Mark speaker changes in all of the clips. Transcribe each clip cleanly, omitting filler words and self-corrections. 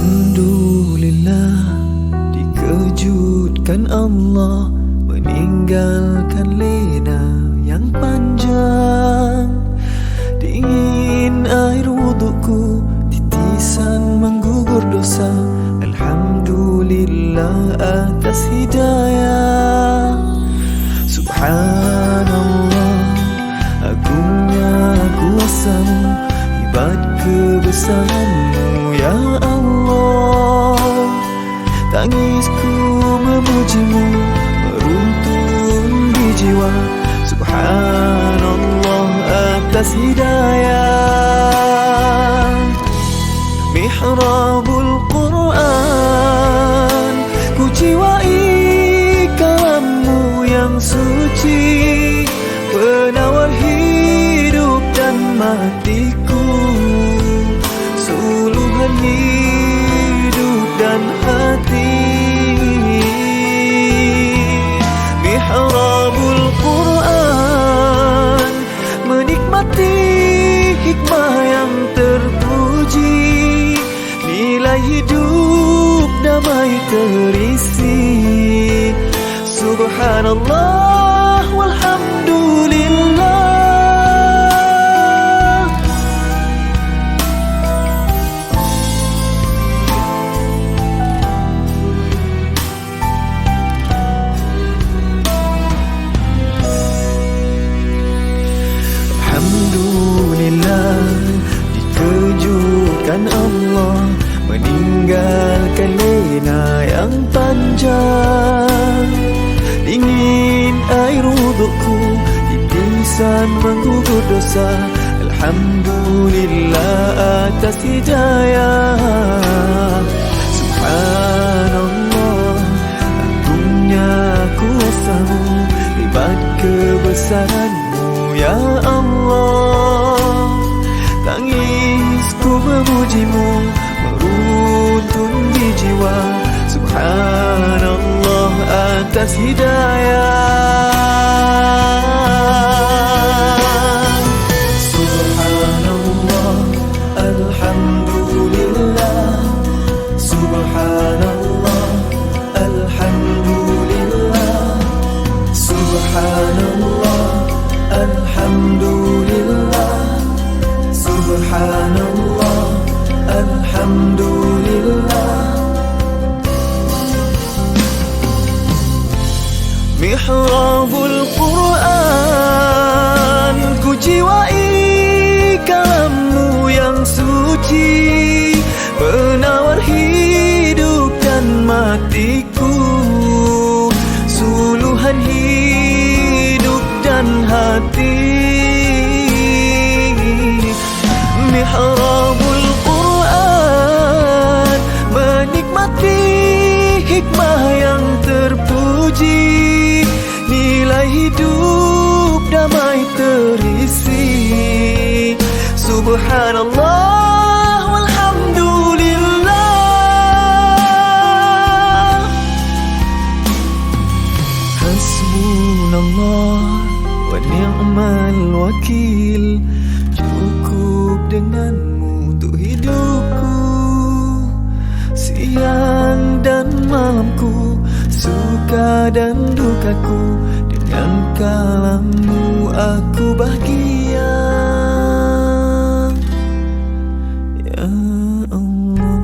Speaker 1: Alhamdulillah, dikejutkan Allah meninggalkan lena yang panjang. Dingin air wudukku, titisan menggugur dosa. Alhamdulillah atas hidayah. Subhanallah, agungnya kuasamu, hebat kebesaranmu ya Allah. Tangisku memujimu, meruntun di jiwa. Subhanallah atas hidayah. Mihrabul Quran, ku jiwai kalammu yang suci, penawar hidup dan matiku, suluhan hidup dan hati. Mihrabul Quran, menikmati hikmah yang terpuji, nilai hidup damai terisi. Subhanallah walhamdulillah. Alhamdulillah, dikejutkan Allah meninggalkan lena yang panjang. Dingin air wudukku, titisan menggugur dosa. Alhamdulillah atas hidayah. Subhanallah, agungnya kuasamu, hebat kebesaranmu ya Allah. Tangisku memujimu, meruntun di jiwa. Subhanallah atas hidayah. Subhanallah, alhamdulillah. Subhanallah, alhamdulillah. Subhanallah, alhamdulillah. Subhanallah, alhamdulillah. Mihrabul Quran, ku jiwai kalammu yang suci, penawar hidup dan matiku, suluhan hidup dan hati. Mihrabul Quran, menikmati hikmah yang terpuji, nilai hidup damai terisi. Subhanallah walhamdulillah. Hasbunallah wa ni'mal wakil, cukup denganmu untuk hidupku, siang dan malamku, suka dan dukaku. Dengan kalammu aku bahagia ya Allah.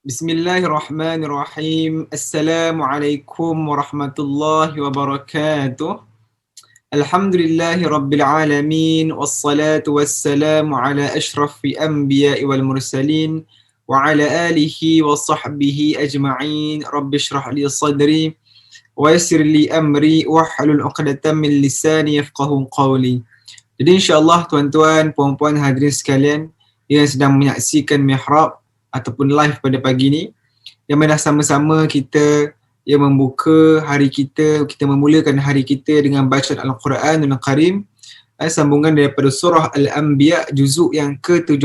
Speaker 2: Bismillahirrahmanirrahim. Assalamualaikum warahmatullahi wabarakatuh. Alhamdulillahi rabbil alamin, wassalatu wassalamu ala ashrafi anbiya'i wal mursalin wa ala alihi wa sahbihi ajma'in. Rabbi shrah li sadri wa yassir li amri wahlul 'uqdatam min lisani yafqahu qawli. Jadi insya-Allah tuan-tuan, puan-puan hadirin sekalian yang sedang menyaksikan Mihrab ataupun live pada pagi ni, yang mana sama-sama kita yang membuka hari kita memulakan hari kita dengan bacaan Al-Quranul Karim, sambungan daripada surah Al-Anbiya juzuk yang ke-17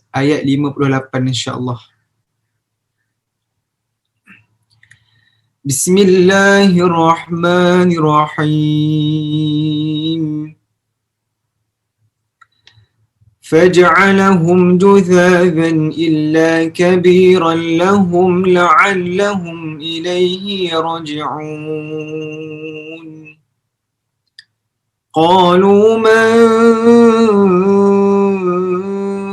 Speaker 2: ayat 58 insya-Allah. بسم الله الرحمن الرحيم فجعلهم جذاذا إلا كبيرا لهم لعلهم إليه يرجعون قالوا من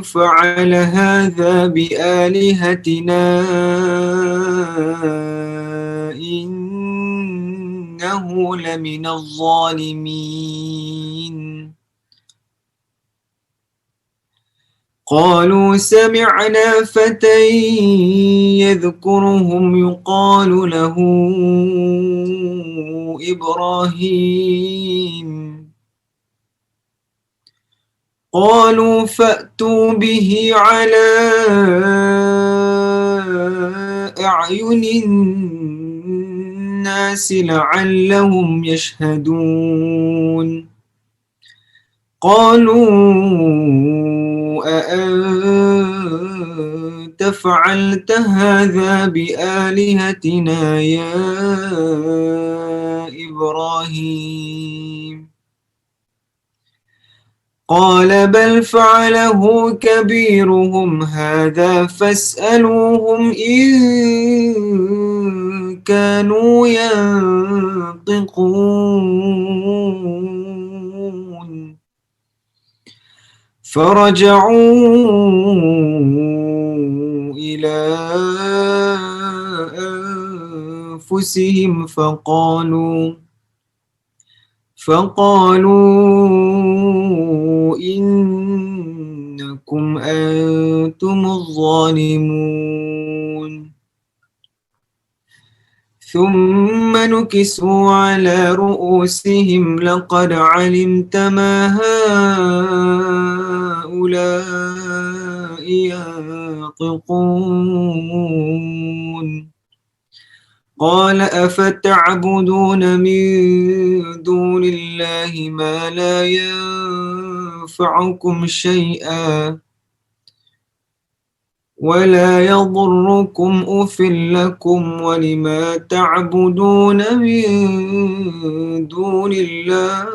Speaker 2: فعل هذا بآلهتنا إنه لمن الظالمين قالوا سمعنا فتى يذكرهم يقال له إبراهيم قالوا فأتوا به على أعين الناس لعلهم يشهدون قالوا أأنت فعلت هذا بآلهتنا يا إبراهيم قال بل فعله كبيرهم هذا فاسألوهم إن كانوا ينطقون فرجعوا إلى أنفسهم فقالوا إنكم أنتم الظالمون ثم نكسوا على رؤوسهم لقد علمت ما هؤلاء ينطقون قال أفتعبدون من دون الله ما لا ينفعكم شيئا ولا يضركم أفل لكم ولما تعبدون من دون الله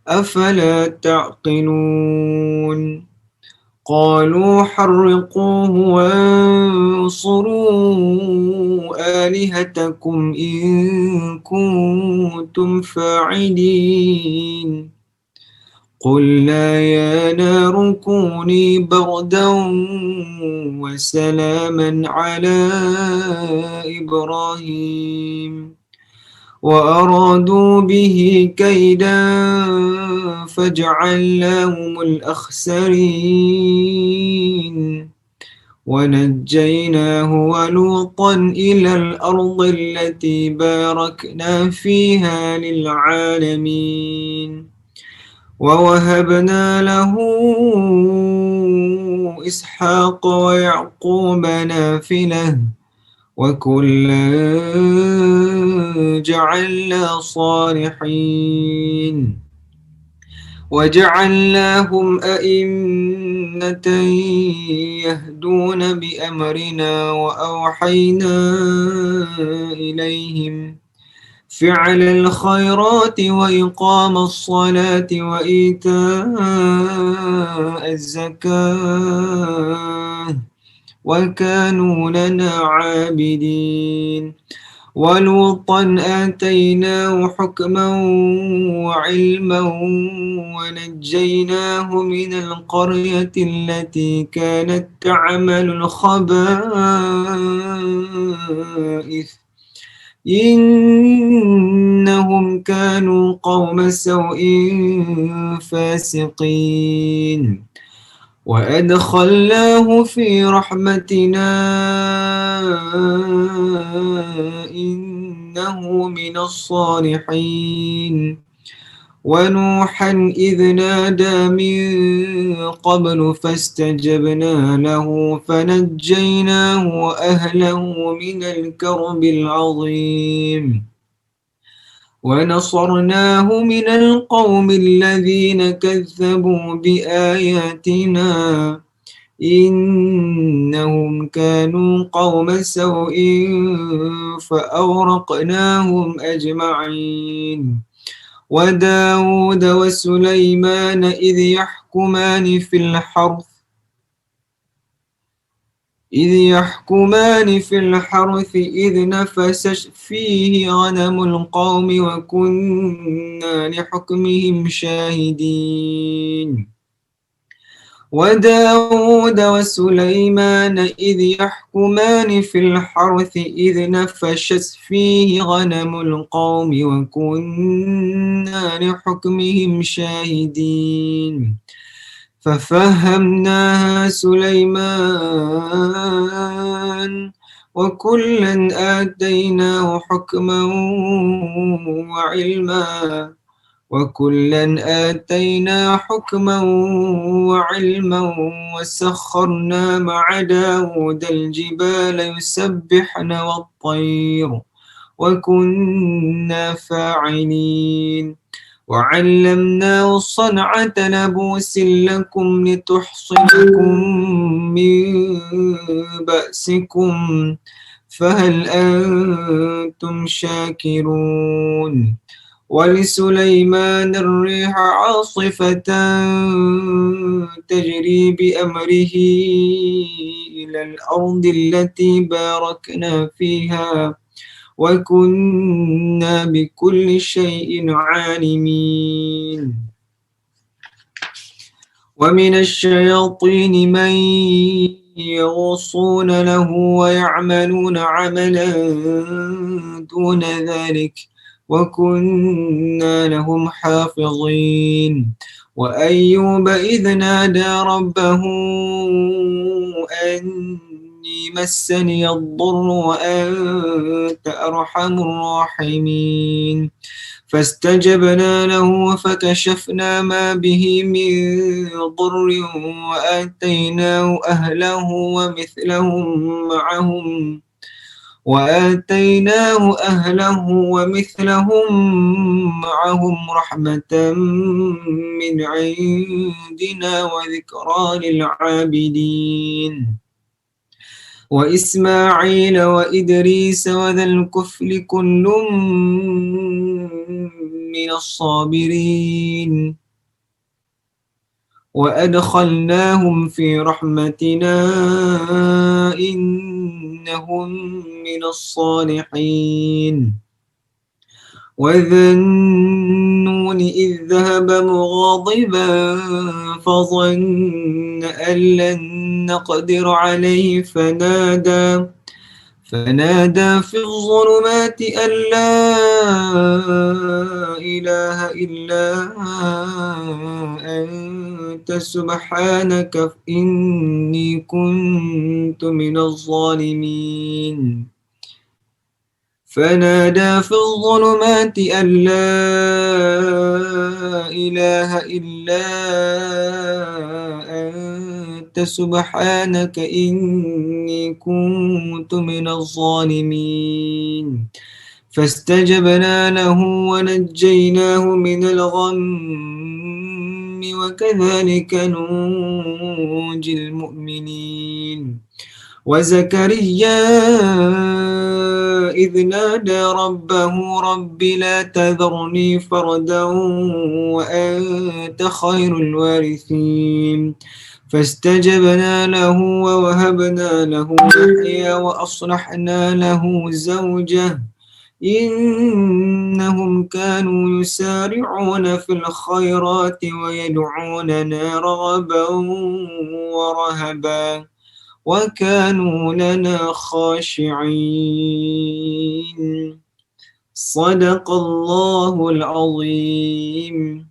Speaker 2: أفلا تعقلون قالوا حرقوه وانصروا آلهتكم إن كنتم فاعلين قلنا يا نار كوني بردا وسلاما على إبراهيم وأرادوا به كيدا فجعلناهم الأخسرين ونجيناه ولوطا إلى الأرض التي باركنا فيها للعالمين ووهبنا له إسحاق ويعقوب نافلة وكلا جعلنا صالحين وجعلناهم أئمة يهدون بأمرنا وأوحينا إليهم فعل الخيرات وإقام الصلاة وإيتاء الزكاة وكانوا لنا عابدين ولوطا آتيناه حكما وعلما ونجيناه من القرية التي كانت تعمل الخبائث إنهم كانوا قوم سوء فاسقين وأدخلناه في رحمتنا إنه من الصالحين ونوحا إذ نادى من قبل فاستجبنا له فنجيناه وأهله من الكرب العظيم ونصرناه من القوم الذين كذبوا بآياتنا إنهم كانوا قوم سوء فأغرقناهم أجمعين وداود وسليمان إذ يحكمان في الحرث إذ نفشت فيه غنم القوم وكنا لحكمهم شاهدين وداود وسليمان إذ يحكمان في الحرث إذ نفشت فيه غنم القوم وكنا لحكمهم شاهدين ففهمناها سليمان وكلا آتيناه حكما وعلما وسخرنا مع داود الجبال يسبحن والطير وكنا فاعلين وعلمناه صنعة لبوس لكم لتحصنكم من بأسكم فهل أنتم شاكرون ولسليمان الريح عاصفة تجري بأمره إلى الأرض التي باركنا فيها وكنا بكل شيء عالمين ومن الشياطين من يغوصون له ويعملون عملا دون ذلك وكنا لهم حافظين وأيوب إذ نادى ربه أني مسني الضر وأنت أرحم الراحمين فاستجبنا له فكشفنا ما به من ضر وآتيناه أهله ومثلهم معهم رحمة من عندنا وذكرى للعابدين وإسماعيل وإدريس وذا الكفل كل من الصابرين وأدخلناهم في رحمتنا إنهم من الصالحين وذا النون إذ ذهب مغاضبا فظن أن لن نقدر عليه فنادى في الظلمات أن لا إله إلا أنت سبحانك إني كنت من الظالمين فنادى في الظلمات أن لا إله إلا أنت سبحانك إني كنت من الظالمين فاستجبنا له ونجيناه من الغم وكذلك ننجي المؤمنين وزكريا إذ نادى ربه رب لا تذرني فردا وأنت خير الوارثين فاستجبنا له ووهبنا له يحيى وأصلحنا له زوجه إنهم كانوا يسارعون في الخيرات ويدعوننا رغبا ورهبا وكانوا لنا خاشعين صدق الله العظيم.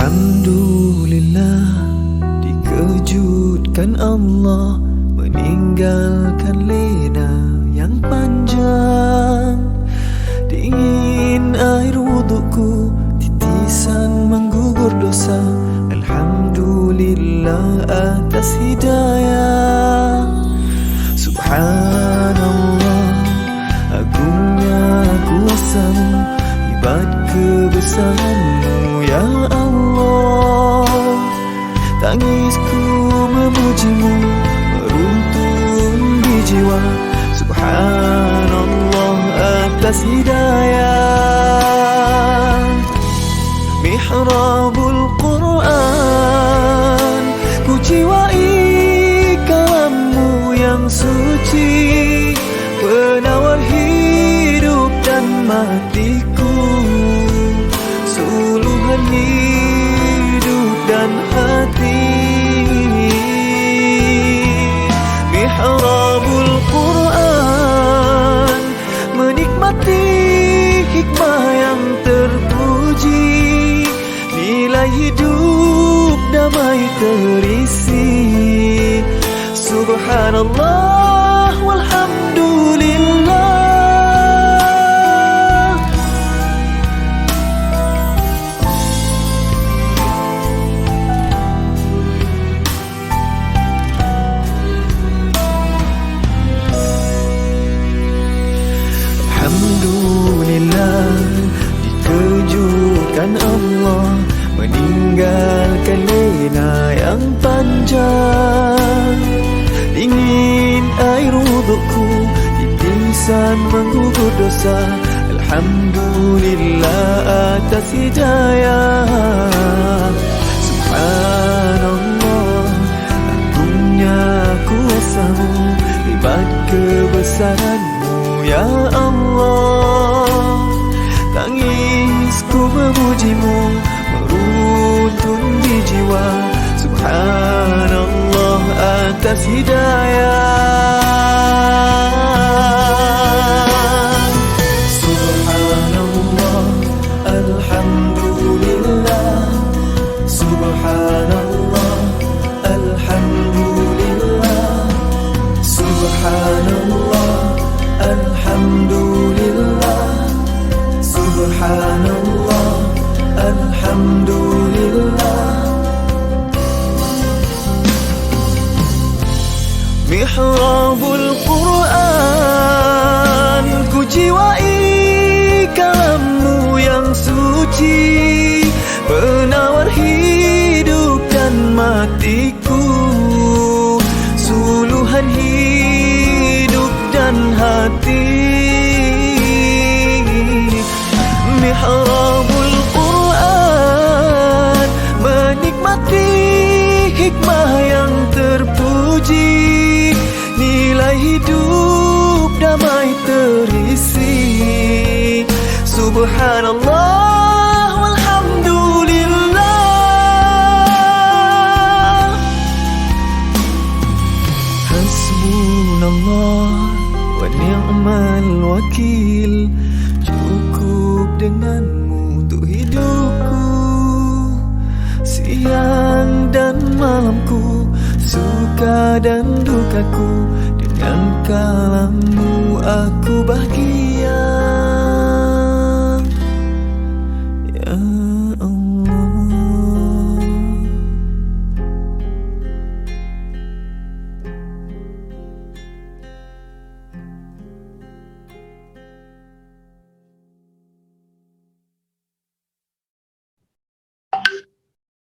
Speaker 1: Alhamdulillah, dikejutkan Allah meninggalkan lena yang panjang Dingin air wudukku, titisan menggugur dosa. Alhamdulillah atas hidayah. Subhanallah, agungnya kuasa-Mu, hebat kebesaran-Mu ya Allah. Tangisku memuji-Mu, meruntun di jiwa. Subhanallah atas hidayah. Mihrabul Quran, ku jiwai kalam-Mu yang suci, penawar hidup dan matiku, suluhan hidup dan hati. Mihrabul Quran, menikmati hikmah yang terpuji, nilai hidup damai terisi. Subhanallah walhamdulillah. Alhamdulillah, dikejutkan Allah, meninggalkan lena yang panjang. Dingin air wudukku, titisan menggugur dosa. Alhamdulillah atas hidayah. Subhanallah, agungnya kuasa-Mu, hebat kebesaran-Mu ya Allah. Tangisku memuji-Mu, meruntun di jiwa. Subhanallah atas hidayah. Subhanallah, alhamdulillah. Subhanallah, alhamdulillah. Subhanallah, alhamdulillah. Subhanallah, alhamdulillah. Mihrabul Quran, ku jiwai kalam-Mu yang suci, penawar hidup dan matiku, suluhan hidup dan hati. Mihrabul Quran, menikmati hikmah yang terpuji, nilai hidup damai terisi. Subhanallah walhamdulillah. Hasbunallah wa ni'mal wakil, cukup dengan-Mu untuk hidupku. Siang dan malamku, suka dan dukaku, dengan kalam-Mu aku bahagia ya Allah.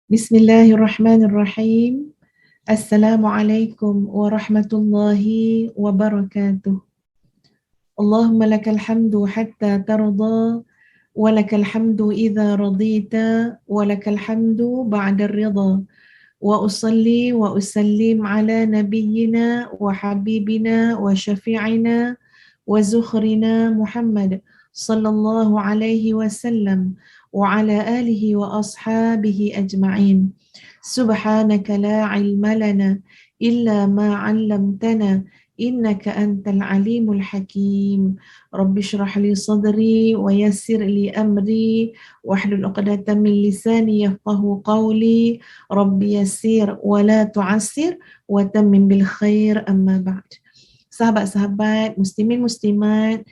Speaker 3: Bismillahirrahmanirrahim. Assalamualaikum warahmatullahi wabarakatuh. Allahumma lakal hamdu hatta tarda, wa lakal hamdu idza radita, wa lakal hamdu ba'da ridha. Wa usalli wa usallim ala nabiyyina wa habibina wa syafi'ina wa zukhrina Muhammad sallallahu alaihi wasallam wa ala alihi wa ashabihi ajma'in. Subhanaka la ilma lana illa ma 'allamtana innaka antal alimul hakim. Rabbi shrah li sadri wa yassir li amri wahlul 'uqdatam min lisani yafqahu qawli. Rabbi yassir wa la tu'assir wa tammim bil khair, amma ba'd. Sahabat-sahabat, muslimin muslimat,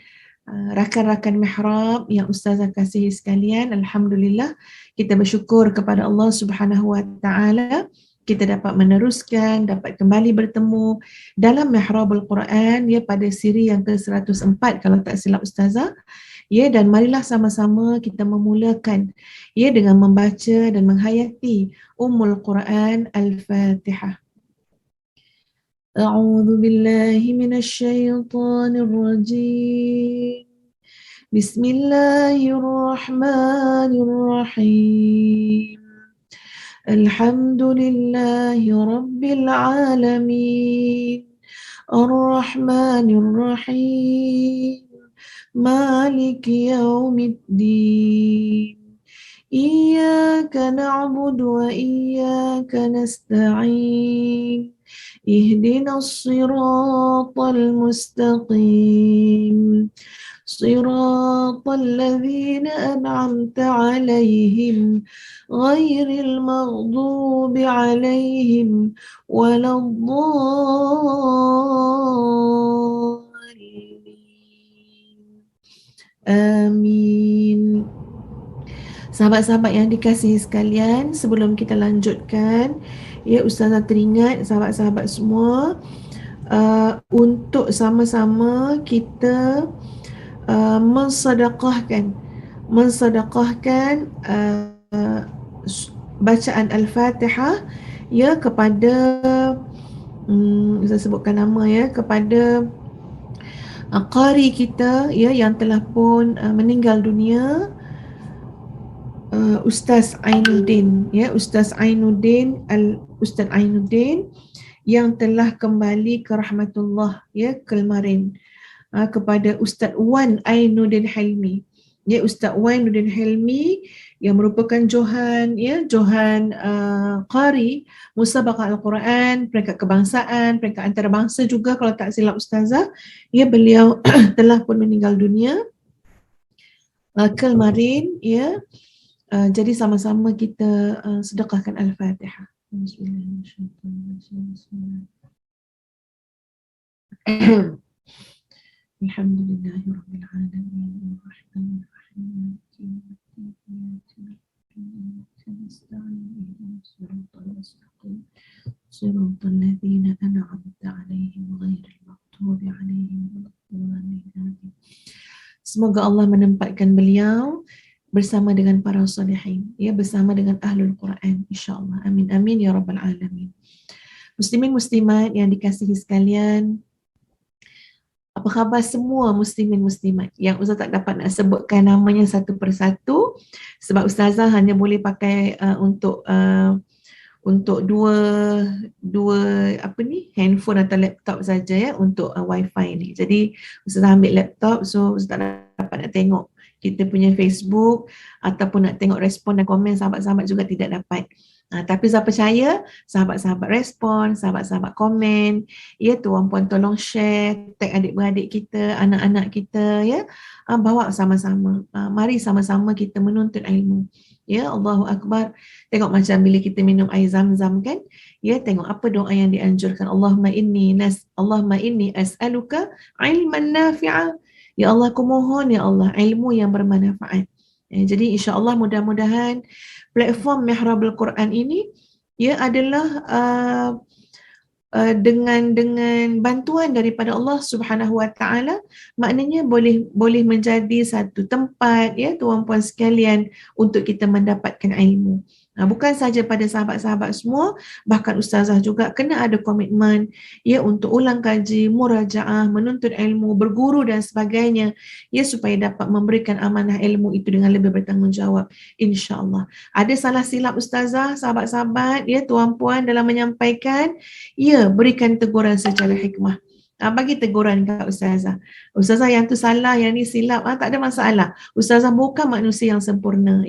Speaker 3: Rakan-rakan mihrab yang Ustazah kasihi sekalian, alhamdulillah kita bersyukur kepada Allah Subhanahu wa taala kita dapat meneruskan, dapat kembali bertemu dalam Mihrabul Quran pada siri yang ke-104 kalau tak silap Ustazah. Dan marilah sama-sama kita memulakan dengan membaca dan menghayati Ummul Quran Al-Fatihah. A'udzu billahi minasy syaithanir rajim. Bismillahirrahmanirrahim. Alhamdulillahi rabbil alamin. Ar-Rahmanir Rahim. Maliki yaumiddin. Iyyaka na'budu wa iyyaka nasta'in. Ihdinas siratal mustaqim. Siratal ladzina an'amta 'alaihim ghairil maghdubi 'alaihim waladdallin. Amin. Sahabat-sahabat yang dikasihi sekalian, sebelum kita lanjutkan, Ustazah teringat sahabat-sahabat semua untuk sama-sama kita mensedekahkan bacaan Al-Fatihah kepada saya sebutkan nama kepada qari kita yang telah pun meninggal dunia, Ustaz Ainuddin, Ustaz Ainuddin yang telah kembali ke rahmatullah kemarin, kepada Ustaz Wan Ainuddin Helmi. Ustaz Wan Ainuddin Helmi yang merupakan Johan qari Musabaqah Al-Quran, peringkat kebangsaan, peringkat antarabangsa juga kalau tak silap Ustazah. Beliau telah pun meninggal dunia kemarin. Jadi sama-sama kita sedekahkan Al-Fatihah. Alhamdulillahirabbil alamin arrahmanir rahim siratal ladzina an'amta 'alaihim ghairil maghdubi 'alaihim waladdallin. Semoga Allah menempatkan beliau bersama dengan para salihin, bersama dengan ahlul Quran, insya-Allah. Amin amin ya rabbal alamin. Muslimin muslimat yang dikasihi sekalian, apa khabar semua muslimin muslimat yang Ustazah tak dapat nak sebutkan namanya satu persatu sebab Ustazah hanya boleh pakai untuk dua handphone atau laptop saja untuk wifi ni. Jadi Ustazah ambil laptop, so Ustazah tak dapat nak tengok kita punya Facebook ataupun nak tengok respon dan komen sahabat-sahabat juga tidak dapat. Tapi saya percaya sahabat-sahabat respon, sahabat-sahabat komen, tuan-puan tolong share, tag adik-beradik kita, anak-anak kita, bawa sama-sama. Mari sama-sama kita menuntut ilmu. Allahu Akbar. Tengok macam bila kita minum air zam-zam kan, tengok apa doa yang dianjurkan. Allahumma inni as'aluka ilman nafi'a. Ya Allah, aku mohon ya Allah ilmu yang bermanfaat. Jadi insya-Allah mudah-mudahan platform Mihrabul Quran ini adalah dengan bantuan daripada Allah Subhanahu wa taala, maknanya boleh menjadi satu tempat tuan-puan sekalian untuk kita mendapatkan ilmu. Bukan saja pada sahabat-sahabat semua, bahkan Ustazah juga kena ada komitmen untuk ulang kaji, murajaah, menuntut ilmu, berguru dan sebagainya supaya dapat memberikan amanah ilmu itu dengan lebih bertanggungjawab, insya-Allah. Ada salah silap Ustazah, sahabat-sahabat tuan-puan dalam menyampaikan, berikan teguran secara hikmah. Bagi teguran kat Ustazah. Ustazah yang tu salah, yang ni silap, tak ada masalah. Ustazah bukan manusia yang sempurna,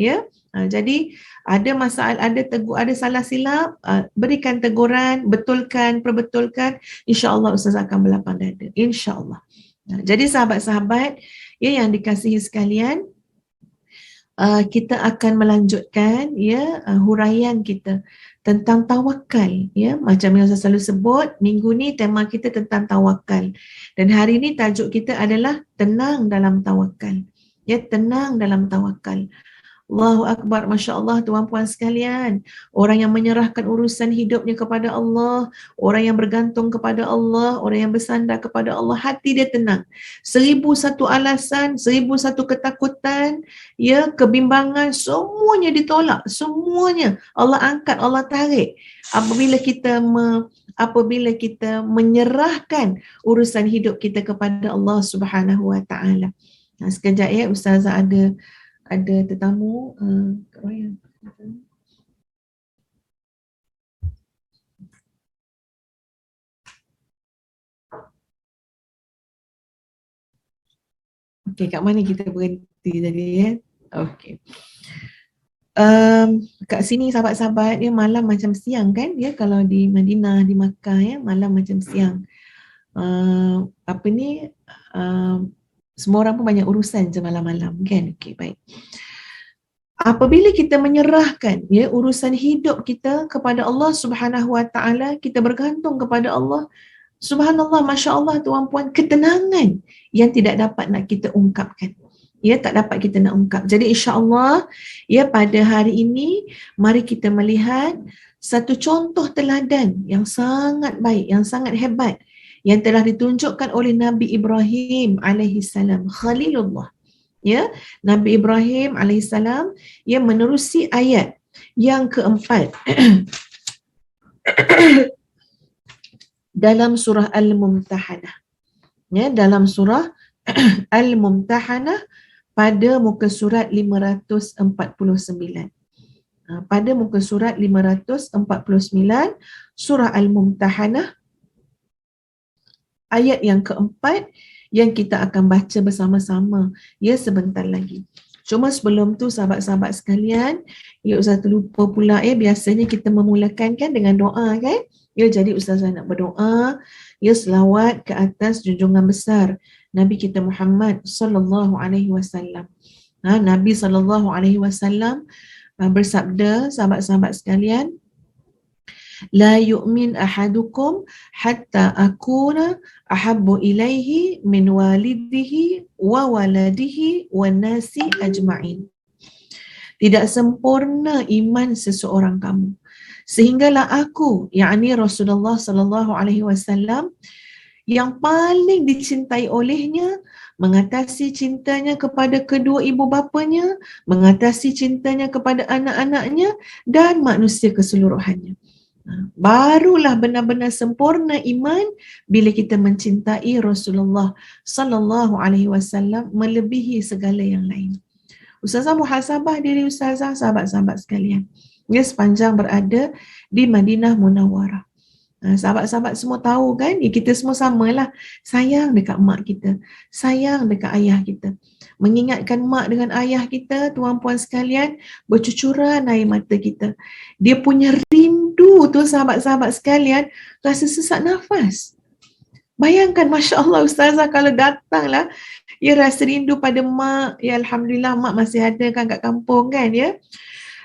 Speaker 3: jadi ada masalah, ada salah silap, berikan teguran, betulkan, perbetulkan, insya-Allah Ustazah akan berlapang dada, insya-Allah. Jadi sahabat-sahabat yang dikasihi sekalian, kita akan melanjutkan huraian kita tentang tawakal, ya. Macam yang saya selalu sebut, minggu ni tema kita tentang tawakal. Dan hari ni tajuk kita adalah tenang dalam tawakal. Ya, tenang dalam tawakal. Allahu Akbar, Masya Allah tuan-puan sekalian. Orang yang menyerahkan urusan hidupnya kepada Allah, orang yang bergantung kepada Allah, orang yang bersandar kepada Allah, hati dia tenang. 1001 alasan, 1001 ketakutan, ya, kebimbangan, semuanya ditolak. Semuanya Allah angkat, Allah tarik. Apabila kita menyerahkan urusan hidup kita kepada Allah Subhanahu Wa Taala. Sekejap ya, Ustazah ada tetamu Kak Raya. Okey, kat mana kita berhenti tadi ya? Okey. Kat sini sahabat-sahabat ya, malam macam siang kan ya, kalau di Madinah, di Makkah ya, malam macam siang. Semua orang pun banyak urusan je malam-malam kan. Okey, baik. Apabila kita menyerahkan ya urusan hidup kita kepada Allah Subhanahu Wa Taala, kita bergantung kepada Allah, subhanallah, masya-Allah tuan-puan, ketenangan yang tidak dapat nak kita ungkapkan. Ya, tak dapat kita nak ungkap. Jadi insya-Allah ya, pada hari ini mari kita melihat satu contoh teladan yang sangat baik, yang sangat hebat, yang telah ditunjukkan oleh Nabi Ibrahim alaihissalam, Khalilullah. Ya, Nabi Ibrahim alaihissalam ya, menerusi ayat yang keempat dalam surah Al-Mumtahanah. Ya, dalam surah Al-Mumtahanah pada muka surat 549. Pada muka surat 549 surah Al-Mumtahanah, ayat yang keempat yang kita akan baca bersama-sama ya sebentar lagi. Cuma sebelum tu sahabat-sahabat sekalian, ya Ustazah lupa pula ya, biasanya kita memulakan kan dengan doa kan. Ya, jadi Ustazah nak berdoa ya, selawat ke atas junjungan besar Nabi kita Muhammad sallallahu alaihi wasallam. Nabi sallallahu alaihi wasallam bersabda, sahabat-sahabat sekalian, la yu'min ahadukum hatta akuna ahabbu ilaihi min walidihi wa waladihi wan nasi ajma'in. Tidak sempurna iman seseorang kamu sehinggalah aku, yakni Rasulullah sallallahu alaihi wasallam, yang paling dicintai olehnya, mengatasi cintanya kepada kedua ibu bapanya, mengatasi cintanya kepada anak-anaknya dan manusia keseluruhannya. Barulah benar-benar sempurna iman bila kita mencintai Rasulullah sallallahu alaihi wasallam melebihi segala yang lain. Ustazah muhasabah diri Ustazah, sahabat-sahabat sekalian, ya, sepanjang berada di Madinah Munawwarah. Sahabat-sahabat semua tahu kan, ya, kita semua samalah sayang dekat mak kita, sayang dekat ayah kita. Mengingatkan mak dengan ayah kita, tuan-puan sekalian, bercucuran air mata kita. Dia punya rindu tu sahabat-sahabat sekalian, rasa sesak nafas. Bayangkan, Masya Allah Ustazah, kalau datanglah ya rasa rindu pada mak, ya Alhamdulillah mak masih ada kan kat kampung kan ya.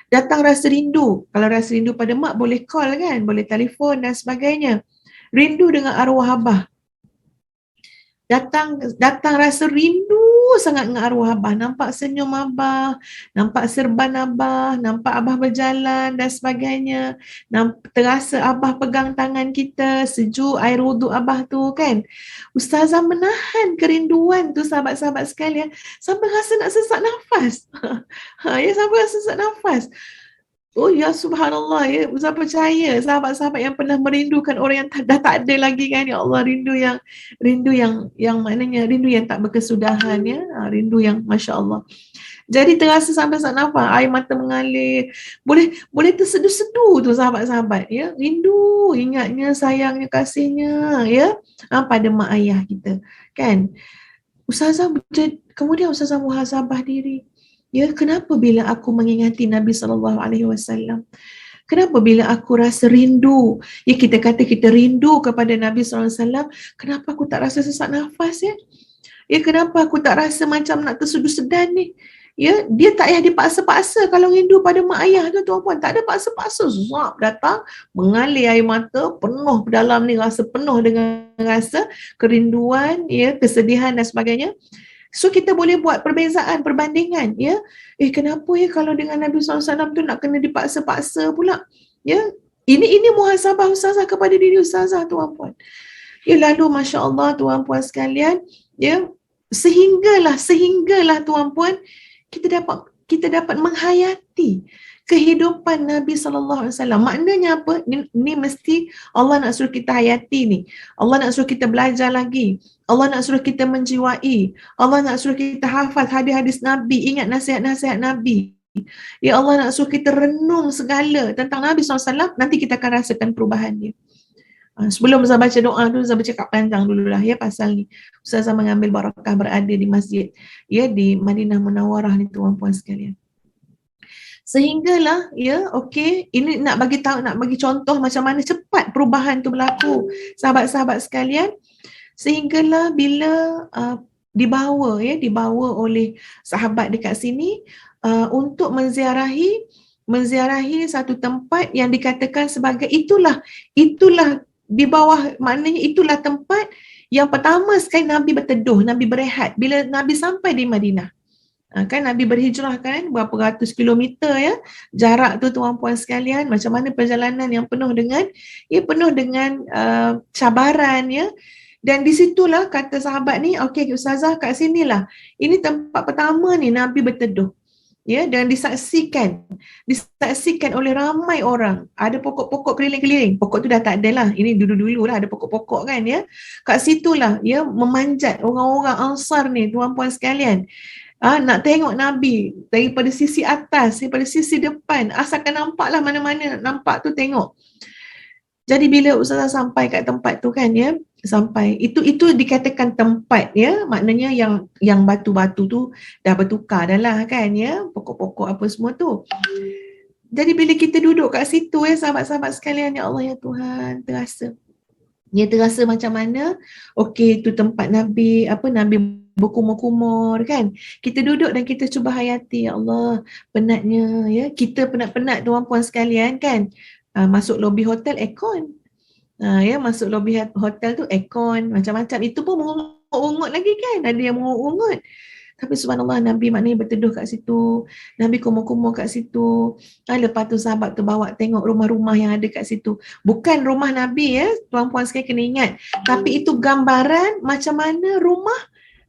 Speaker 3: Datang rasa rindu, kalau rasa rindu pada mak boleh call kan, boleh telefon dan sebagainya. Rindu dengan arwah abah. Datang rasa rindu sangat dengan arwah abah, nampak senyum abah, nampak serban abah, nampak abah berjalan dan sebagainya, terasa abah pegang tangan kita, sejuk air wuduk abah tu kan. Ustazah menahan kerinduan tu sahabat-sahabat sekalian sampai rasa nak sesak nafas. Ya, sampai rasa sesak nafas. Oh ya subhanallah ya, Ustaz percaya sahabat-sahabat yang pernah merindukan orang yang dah tak ada lagi kan, ya Allah, rindu yang maknanya rindu yang tak berkesudahan ya, rindu yang Masya Allah. Jadi terasa sampai sesak nafas, air mata mengalir, boleh terseduh-seduh tu sahabat-sahabat ya, rindu, ingatnya, sayangnya, kasihnya ya pada mak ayah kita kan. Ustazah kemudian Ustazah muhasabah diri. Ya, kenapa bila aku mengingati Nabi SAW? Kenapa bila aku rasa rindu, ya kita kata kita rindu kepada Nabi SAW, kenapa aku tak rasa sesak nafas ya? Ya, kenapa aku tak rasa macam nak terseduh sedan ni? Ya, dia tak payah dipaksa-paksa kalau rindu pada mak ayah tu tuan-puan. Tak ada paksa-paksa. Zap datang, mengalir air mata, penuh dalam ni rasa penuh dengan rasa kerinduan, ya, kesedihan dan sebagainya. So kita boleh buat perbezaan, perbandingan, ya. Kenapa ya kalau dengan Nabi SAW tu nak kena dipaksa-paksa pula? Ya, ini muhasabah ustazah kepada diri ustazah tuan-puan. Ya, lalu masya-Allah tuan-puan sekalian, ya, sehinggalah tuan-puan kita dapat menghayati kehidupan Nabi sallallahu alaihi wasallam. Maknanya apa? Ni mesti Allah nak suruh kita hayati ni. Allah nak suruh kita belajar lagi. Allah nak suruh kita menjiwai. Allah nak suruh kita hafaz hadis-hadis Nabi, ingat nasihat-nasihat Nabi. Ya Allah nak suruh kita renung segala tentang Nabi SAW, nanti kita akan rasakan perubahan dia. Sebelum Ustazah baca doa tu, Ustazah cakap panjang dululah ya pasal ni. Ustazah mengambil barakah berada di masjid ya di Madinah Munawwarah ni tuan-puan sekalian. Sehinggalah ya, okey, ini nak bagi tahu, nak bagi contoh macam mana cepat perubahan tu berlaku sahabat-sahabat sekalian. Sehinggalah bila dibawa oleh sahabat dekat sini untuk menziarahi satu tempat yang dikatakan sebagai itulah di bawah, maknanya itulah tempat yang pertama sekali Nabi berteduh, Nabi berehat bila Nabi sampai di Madinah. Kan Nabi berhijrah kan berapa ratus kilometer ya jarak tu tuan-puan sekalian, macam mana perjalanan yang penuh dengan cabaran ya. Dan di situlah kata sahabat ni, okey ustazah kat sinilah, ini tempat pertama ni Nabi berteduh. Ya, dan disaksikan oleh ramai orang. Ada pokok-pokok keliling-keliling. Pokok tu dah tak ada lah. Ini dulu-dulu lah ada pokok-pokok kan ya. Kat situlah ya memanjat orang-orang Ansar ni tuan-puan sekalian. Nak tengok Nabi daripada sisi atas, daripada sisi depan. Asalkan nampak lah mana-mana nampak tu tengok. Jadi bila ustazah sampai kat tempat tu kan ya, sampai itu dikatakan tempat ya, maknanya yang batu-batu tu dah bertukar dah lah kan ya, pokok-pokok apa semua tu. Jadi bila kita duduk kat situ ya sahabat-sahabat sekalian, ya Allah ya Tuhan, terasa macam mana, okey tu tempat Nabi berkumur-kumur kan. Kita duduk dan kita cuba hayati, ya Allah, penatnya ya, kita penat-penat tuan-puan sekalian kan. Masuk lobi hotel aircon. Ya, masuk lobi hotel tu aircon, macam-macam. Itu pun mengungut lagi kan. Ada yang mengungut. Tapi subhanallah Nabi maknanya berteduh kat situ. Nabi kumur-kumur kat situ. Lepas tu sahabat tu bawa tengok rumah-rumah yang ada kat situ. Bukan rumah Nabi ya, tuan-puan sekalian kena ingat. Tapi itu gambaran macam mana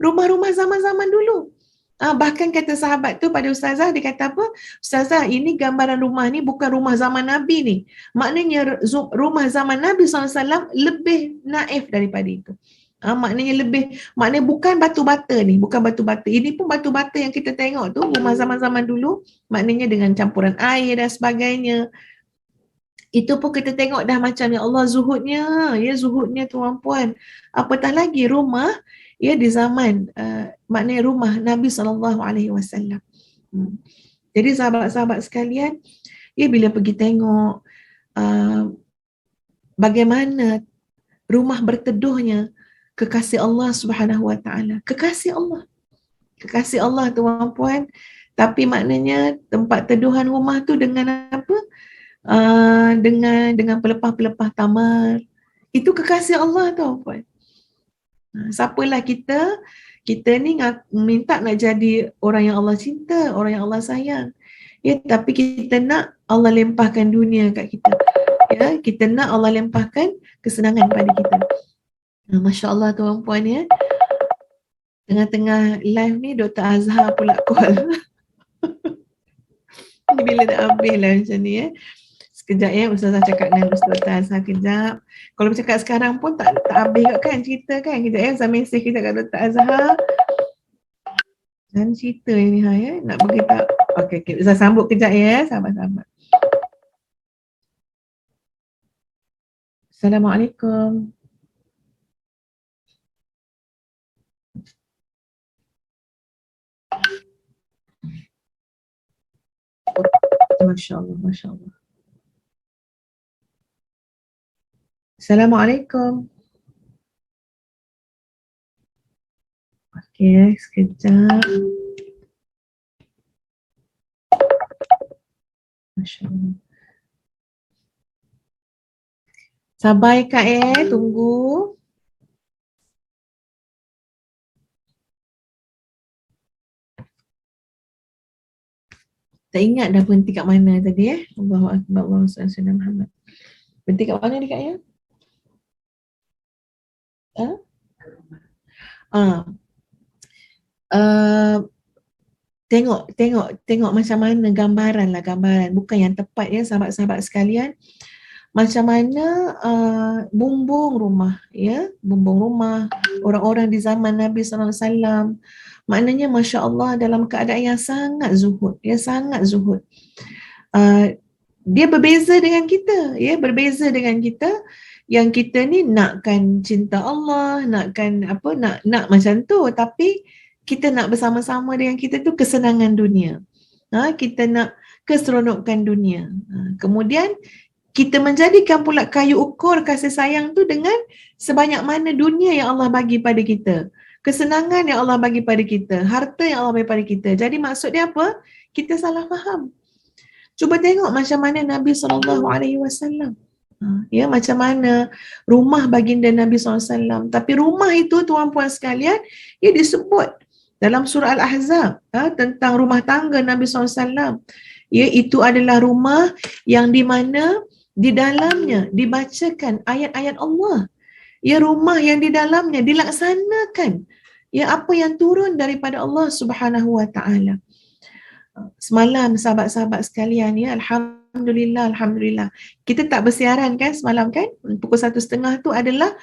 Speaker 3: rumah-rumah zaman-zaman dulu. Bahkan kata sahabat tu pada ustazah, dia kata apa? Ustazah, ini gambaran rumah ni bukan rumah zaman Nabi ni. Maknanya rumah zaman Nabi SAW lebih naif daripada itu. Maknanya bukan batu bata ni, bukan batu bata. Ini pun batu bata yang kita tengok tu, rumah zaman-zaman dulu, maknanya dengan campuran air dan sebagainya. Itu pun kita tengok dah macam, ya Allah, zuhudnya tuan-puan. Apatah lagi rumah ya di zaman maknanya rumah Nabi SAW. Jadi sahabat-sahabat sekalian, ya bila pergi tengok bagaimana rumah berteduhnya kekasih Allah Subhanahu Wa Taala, kekasih Allah tuan-puan. Tapi maknanya tempat teduhan rumah tu dengan apa? Dengan pelepah-pelepah tamar. Itu kekasih Allah tuan-puan. Siapalah kita ni minta nak jadi orang yang Allah cinta, orang yang Allah sayang. Ya, tapi kita nak Allah limpahkan dunia kat kita. Ya, kita nak Allah limpahkan kesenangan pada kita. Masya-Allah tuan-puan ya. Tengah-tengah live ni Dr. Azhar pula call. Ni bila nak habis lah macam ni ya. Sekejap ya, Ustazah cakap dengan Dr. Azhar kejap. Kalau bercakap sekarang pun tak habis kan cerita kan. Kejap ya, Ustazah mesej kejap kat Dr. Azhar. Dan cerita ni ya, nak beritahu. Okey, Ustazah sambut kejap ya, sahabat-sahabat. Assalamualaikum. Masya-Allah, masya-Allah. Assalamualaikum. Okey, sekejap. Masya Allah. Sabar Kak tunggu. Tak ingat dah berhenti kat mana tadi Allahu Akbar, Allahu Akbar, Muhammad. Berhenti kat mana ni Kak ya? Tengok macam mana gambaran, bukan yang tepat ya sahabat-sahabat sekalian. Macam mana bumbung rumah orang-orang di zaman Nabi SAW, maknanya Masya Allah dalam keadaan yang sangat zuhud, dia berbeza dengan kita, yang kita ni nakkan cinta Allah, nakkan nak macam tu, tapi kita nak bersama-sama dengan kita tu kesenangan dunia. Kita nak keseronokan dunia. Kemudian kita menjadikan pula kayu ukur kasih sayang tu dengan sebanyak mana dunia yang Allah bagi pada kita, kesenangan yang Allah bagi pada kita, harta yang Allah bagi pada kita. Jadi maksud dia apa? Kita salah faham. Cuba tengok macam mana Nabi SAW. Macam mana rumah baginda Nabi SAW. Tapi rumah itu tuan-puan sekalian, ia disebut dalam surah Al-Ahzab tentang rumah tangga Nabi SAW. Itu adalah rumah yang di mana di dalamnya dibacakan ayat-ayat Allah. Rumah yang di dalamnya dilaksanakan apa yang turun daripada Allah Subhanahu wa taala. Semalam sahabat-sahabat sekalian Alhamdulillah. Kita tak bersiaran kan semalam kan? Pukul 1.30 tu adalah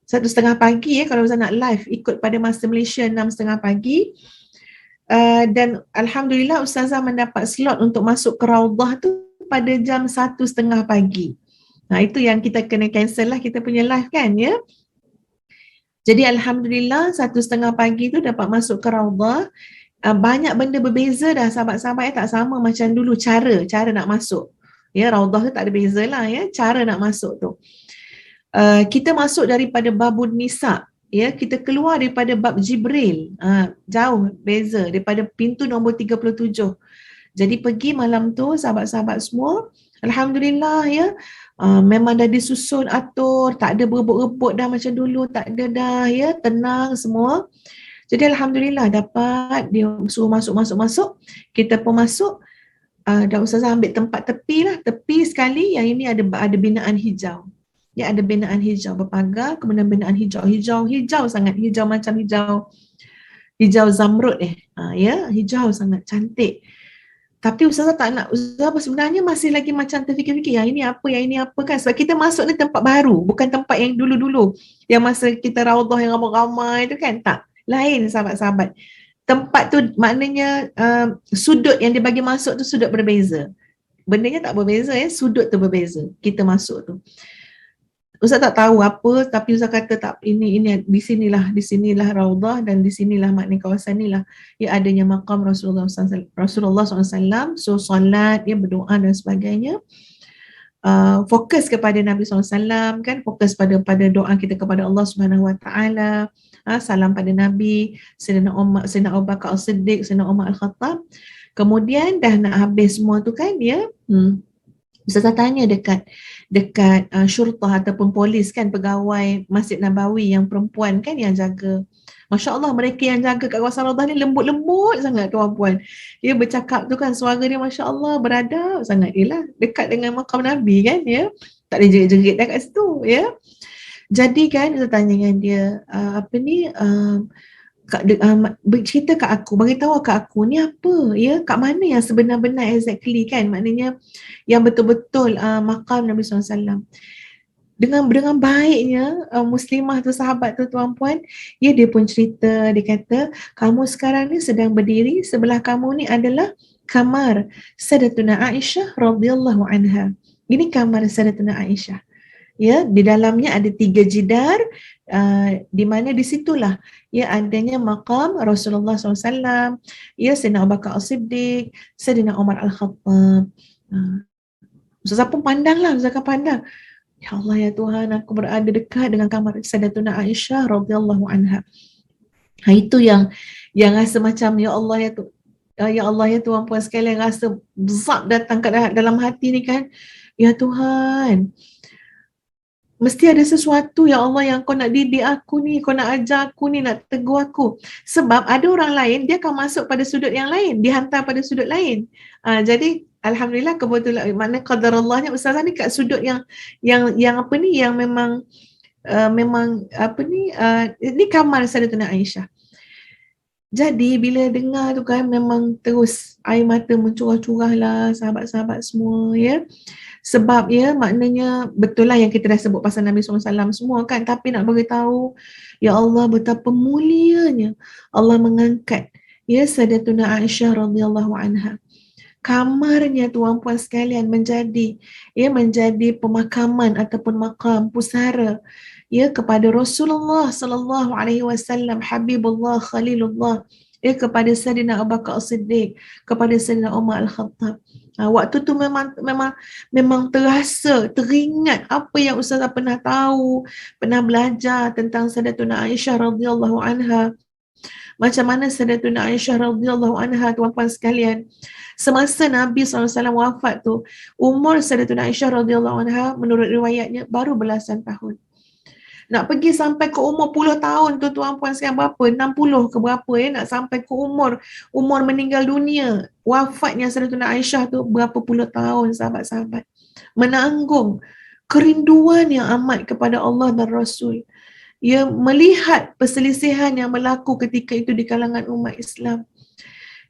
Speaker 3: 1.30 pagi kalau Ustaz nak live ikut pada masa Malaysia 6.30 pagi. Dan Alhamdulillah Ustazah mendapat slot untuk masuk ke Raudah tu pada jam 1.30 pagi. Itu yang kita kena cancel lah kita punya live kan ya. Jadi Alhamdulillah 1.30 pagi tu dapat masuk ke Raudah. Banyak benda berbeza dah sahabat-sahabat tak sama macam dulu cara nak masuk. Raudah tu tak ada beza lah cara nak masuk tu. Kita masuk daripada babun Nisa, kita keluar daripada bab Jibril, jauh beza daripada pintu nombor 37. Jadi pergi malam tu sahabat-sahabat semua, Alhamdulillah memang dah disusun atur, tak ada berebut-rebut dah macam dulu, tak ada dah tenang semua. Jadi Alhamdulillah dapat dia suruh masuk, kita pun masuk. Dan Ustazah ambil tempat tepi sekali, yang ini ada binaan hijau. Ada binaan hijau berpagar, kemudian binaan hijau sangat, hijau macam hijau zamrud hijau sangat cantik. Tapi Ustazah tak nak, Ustazah sebenarnya masih lagi macam terfikir-fikir yang ini apa kan, sebab kita masuk ni tempat baru, bukan tempat yang dulu-dulu yang masa kita Raudah yang ramai-ramai tu kan, tak, lain sahabat-sahabat. Tempat tu maknanya sudut yang dia bagi masuk tu sudut berbeza. Bendanya tak berbeza sudut tu berbeza. Kita masuk tu. Ustaz tak tahu apa, tapi Ustaz kata tak, ini di sinilah Raudah, dan di sinilah makna kawasan inilah adanya maqam Rasulullah SAW. So solat, berdoa dan sebagainya. Fokus kepada Nabi SAW kan, fokus pada doa kita kepada Allah Subhanahu Wa Taala. Salam pada Nabi, Sayyidina Abu Bakar As-Siddiq, Sayyidina Umar Al-Khattab. Kemudian dah nak habis semua tu kan Ustazah tanya dekat syurtah ataupun polis kan, pegawai Masjid Nabawi yang perempuan kan yang jaga. Masya Allah, mereka yang jaga kat kawasan Raudah ni lembut-lembut sangat tuan-puan. Dia bercakap tu kan, suara dia Masya Allah beradab sangat. Dekat dengan makam Nabi kan tak ada jerit-jerit dah kat situ Jadi kan saya tanya dengan dia, cerita kat aku, beritahu kat aku ni apa kat mana yang sebenar-benar exactly kan, maknanya yang betul-betul makam Nabi SAW. Dengan baiknya muslimah tu, sahabat tu tuan-puan, dia pun cerita, dia kata, kamu sekarang ni sedang berdiri, sebelah kamu ni adalah kamar Sayyidatuna Aisyah radhiyallahu anha. Ini kamar Sayyidatuna Aisyah. Di dalamnya ada 3 jidar, di mana di situlah adanya maqam Rasulullah SAW, Sayyidina Abu Bakar As-Siddiq, Sayyidina Umar Al-Khattab. Ustazah pun pandanglah, Ustazah pandang, ya Allah ya Tuhan, aku berada dekat dengan kamar Sayyidatuna Aisyah radhiyallahu anha. Itu yang rasa macam ya Allah ya Tuhan, Ya Allah, ya Tuhan puan sekalian, rasa zat datang ke dalam hati ni kan. Ya Tuhan, mesti ada sesuatu ya Allah yang kau nak didik aku ni, kau nak ajar aku ni, nak tegur aku. Sebab ada orang lain, dia akan masuk pada sudut yang lain, dihantar pada sudut lain. Jadi alhamdulillah, kebetulan makna qadar Allahnya Ustazah ni kat sudut yang apa ni, yang memang memang apa ni, ni kamar Sayyidatina Aisyah. Jadi bila dengar tu kan, memang terus air mata mencurah-curah lah sahabat-sahabat semua ya. Sebab ya, maknanya betul lah yang kita dah sebut pasal Nabi SAW semua kan, tapi nak beritahu ya Allah betapa mulianya Allah mengangkat ya Sayyidatuna Aisyah radhiyallahu anha. Kamarnya tuan puan sekalian menjadi pemakaman ataupun makam pusara ya kepada Rasulullah sallallahu alaihi wasallam, Habibullah Khalilullah, ya kepada Sayyidina Abu Bakar As-Siddiq, kepada Sayyidina Umar Al-Khattab. Waktu tu memang terasa, teringat apa yang Ustazah pernah tahu, pernah belajar tentang Sayyidatuna Aisyah radhiyallahu anha. Macam mana Sayyidatuna Aisyah radhiyallahu anha, tuan-puan sekalian, semasa Nabi SAW wafat tu, umur Sayyidatuna Aisyah radhiyallahu anha menurut riwayatnya baru belasan tahun. Nak pergi sampai ke umur puluh tahun tu tuan-puan sekalian, berapa? 60 ke berapa ya, nak sampai ke umur meninggal dunia, wafatnya Sayyidatuna Aisyah tu berapa puluh tahun sahabat-sahabat. Menanggung kerinduan yang amat kepada Allah dan Rasul. Ya, melihat perselisihan yang berlaku ketika itu di kalangan umat Islam.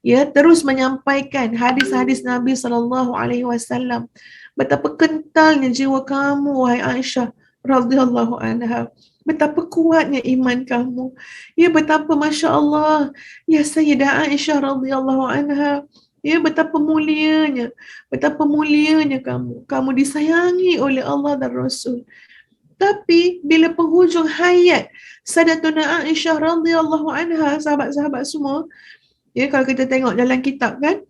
Speaker 3: Ya, terus menyampaikan hadis-hadis Nabi SAW. Betapa kentalnya jiwa kamu, wahai Aisyah radhiyallahu anha. Betapa kuatnya iman kamu. Ya, betapa Masya Allah. Ya Sayyidah Aisyah radhiyallahu anha. Ya, betapa mulianya kamu. Kamu disayangi oleh Allah dan Rasul. Tapi bila penghujung hayat Sayyidatuna Aisyah radhiyallahu anha, sahabat-sahabat semua, ya, kalau kita tengok dalam kitab kan,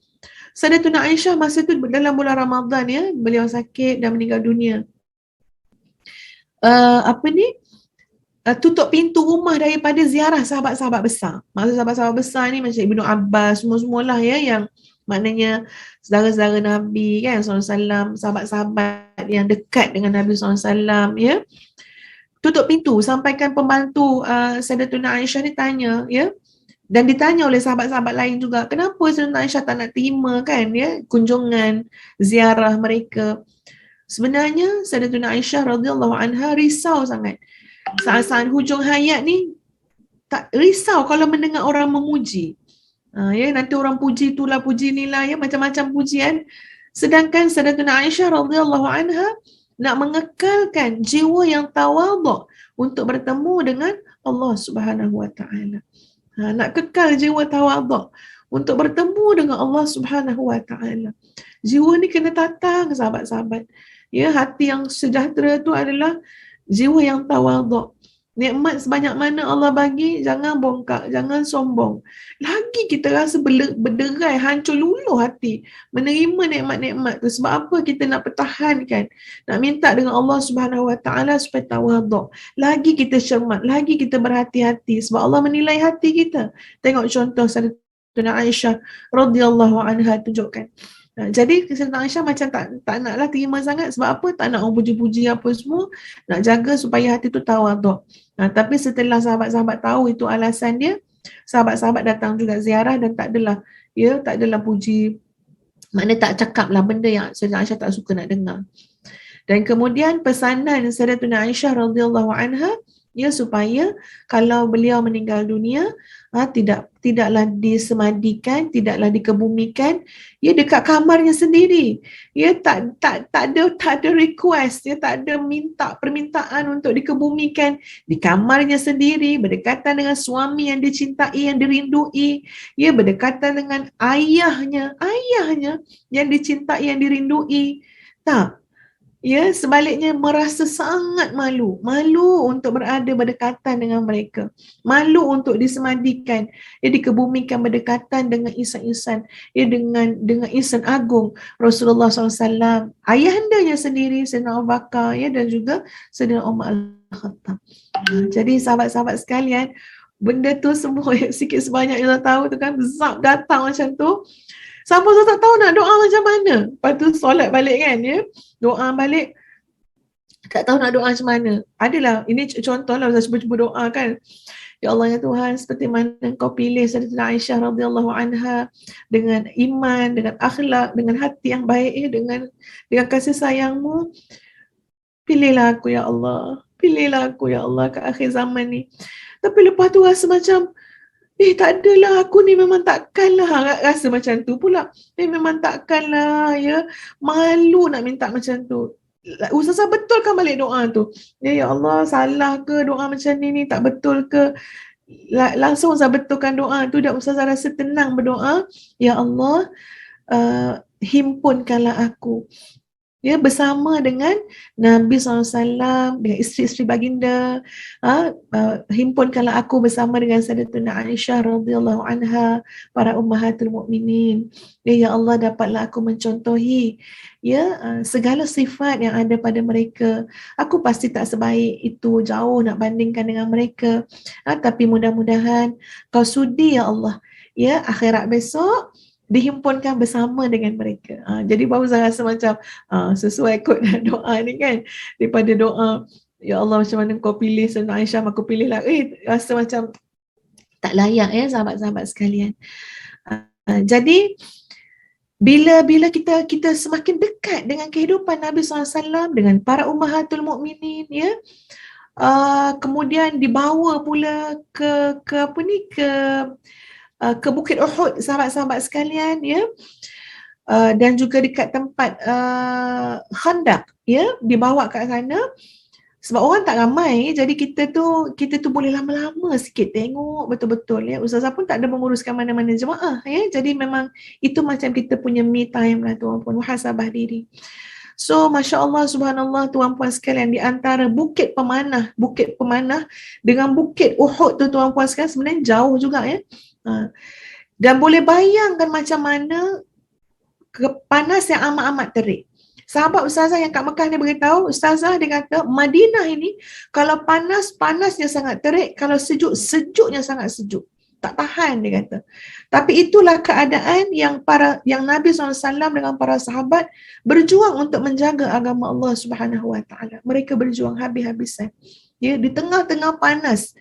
Speaker 3: Sayyidatuna Aisyah masa tu dalam bulan Ramadan ya, beliau sakit dan meninggal dunia. Tutup pintu rumah daripada ziarah sahabat-sahabat besar. Maksud sahabat-sahabat besar ni macam Ibnu Abbas, semua-semualah ya, yang maknanya saudara-saudara Nabi kan SAW, sahabat-sahabat yang dekat dengan Nabi SAW ya. Tutup pintu, sampaikan pembantu Sayyidatuna Aisyah ni tanya ya, dan ditanya oleh sahabat-sahabat lain juga, kenapa Sayyidatuna Aisyah tak nak terima kan ya kunjungan ziarah mereka. Sebenarnya Sayyidatuna Aisyah radhiyallahu anha risau sangat. Saat-saat hujung hayat ni tak risau kalau mendengar orang memuji. Ya, nanti orang puji itulah, puji inilah ya, macam-macam pujian. Sedangkan Sayyidatuna Aisyah radhiyallahu anha nak mengekalkan jiwa yang tawaduk untuk bertemu dengan Allah Subhanahu wa taala. Nak kekal jiwa tawaduk untuk bertemu dengan Allah Subhanahu wa taala. Jiwa ni kena tatang sahabat-sahabat. Ya, hati yang sejahtera tu adalah jiwa yang tawaduk. Nikmat sebanyak mana Allah bagi, jangan bongkak, jangan sombong. Lagi kita rasa berderai, hancur luluh hati menerima nikmat-nikmat tu. Sebab apa? Kita nak pertahankan, nak minta dengan Allah Subhanahu wa taala supaya tawaduk. Lagi kita cermat, lagi kita berhati-hati sebab Allah menilai hati kita. Tengok contoh Sayyidatuna Aisyah radhiyallahu anha tunjukkan. Jadi Sayyidatuna Aisyah macam tak naklah terima sangat. Sebab apa? Tak nak orang puji-puji apa semua. Nak jaga supaya hati tu tawaduk. Tapi setelah sahabat-sahabat tahu itu alasan dia, sahabat-sahabat datang juga ziarah dan tak adalah puji, maknanya tak cakap lah benda yang Sayyidatuna Aisyah tak suka nak dengar. Dan kemudian pesanan Sayyidatuna Aisyah radhiyallahu anha ya, supaya kalau beliau meninggal dunia tidaklah disemadikan, tidaklah dikebumikan ya dekat kamarnya sendiri. Ya, tak ada request, ya, tak ada permintaan untuk dikebumikan di kamarnya sendiri, berdekatan dengan suami yang dicintai, yang dirindui, ya, berdekatan dengan ayahnya yang dicintai, yang dirindui. Tak. Ya, sebaliknya merasa sangat malu untuk berada berdekatan dengan mereka, malu untuk disemadikan, ya, dikebumikan berdekatan dengan insan-insan, ya, dengan insan agung Rasulullah SAW, ayahandanya sendiri Sayyidina Abu Bakar, ya, dan juga Sayyidina Umar Al-Khattab. Jadi sahabat-sahabat sekalian, benda tu semua sikit sebanyak yang Ustaz tahu tu kan, zap datang macam tu. Sampai Ustaz tak tahu nak doa macam mana. Lepas tu solat balik kan ya. Doa balik, tak tahu nak doa macam mana. Adalah, ini contoh lah Ustaz cuba-cuba doa kan. Ya Allah ya Tuhan, seperti mana Engkau pilih Sayyidatina Aisyah radhiyallahu anha dengan iman, dengan akhlak, dengan hati yang baik ya, dengan kasih sayang-Mu. Pilihlah aku ya Allah. Pilihlah aku ya Allah ke akhir zaman ni. Tapi lepas tu rasa macam tak adalah, aku ni memang takkanlah, rasa macam tu pula. Memang takkanlah ya, malu nak minta macam tu. Ustazah betulkan balik doa tu. Ya Allah, salah ke doa macam ni tak betul ke? Langsung Ustazah betulkan doa tu dan Ustazah rasa tenang berdoa. Ya Allah, himpunkanlah aku ya bersama dengan Nabi SAW, dengan isteri-isteri baginda. Himpunkanlah aku bersama dengan Sayyidatina Aisyah radhiyallahu anha, para ummahatul mukminin. Ya Allah, dapatlah aku mencontohi ya segala sifat yang ada pada mereka. Aku pasti tak sebaik itu, jauh nak bandingkan dengan mereka. Tapi mudah-mudahan Kau sudi ya Allah ya akhirat besok dihimpunkan bersama dengan mereka. Jadi baru saya rasa macam sesuai kot doa ni kan, daripada doa ya Allah macam mana Kau pilih Sayyidatina Aisyah, aku pilihlah. Rasa macam tak layak ya sahabat-sahabat sekalian. Jadi bila kita semakin dekat dengan kehidupan Nabi SAW, dengan para ummahatul mukminin ya, kemudian dibawa pula ke Bukit Uhud sahabat-sahabat sekalian ya, dan juga dekat tempat Khandaq ya, dibawa kat sana sebab orang tak ramai, jadi kita tu boleh lama-lama sikit tengok betul-betul ya. Ustazah pun tak ada menguruskan mana-mana jemaah ya, jadi memang itu macam kita punya me time lah tuan-puan, muhasabah diri. So Masya Allah, Subhanallah tuan-puan sekalian, di antara Bukit Pemanah dengan Bukit Uhud tu tuan-puan sekalian sebenarnya jauh juga ya. Dan boleh bayangkan macam mana panas yang amat-amat terik. Sahabat Ustazah yang kat Mekah ni beritahu, Ustazah dia kata Madinah ini kalau panas, panasnya sangat terik, kalau sejuk, sejuknya sangat sejuk. Tak tahan dia kata. Tapi itulah keadaan yang Nabi SAW dengan para sahabat berjuang untuk menjaga agama Allah Subhanahu Wa Taala. Mereka berjuang habis-habisan. Ya, di tengah-tengah panas.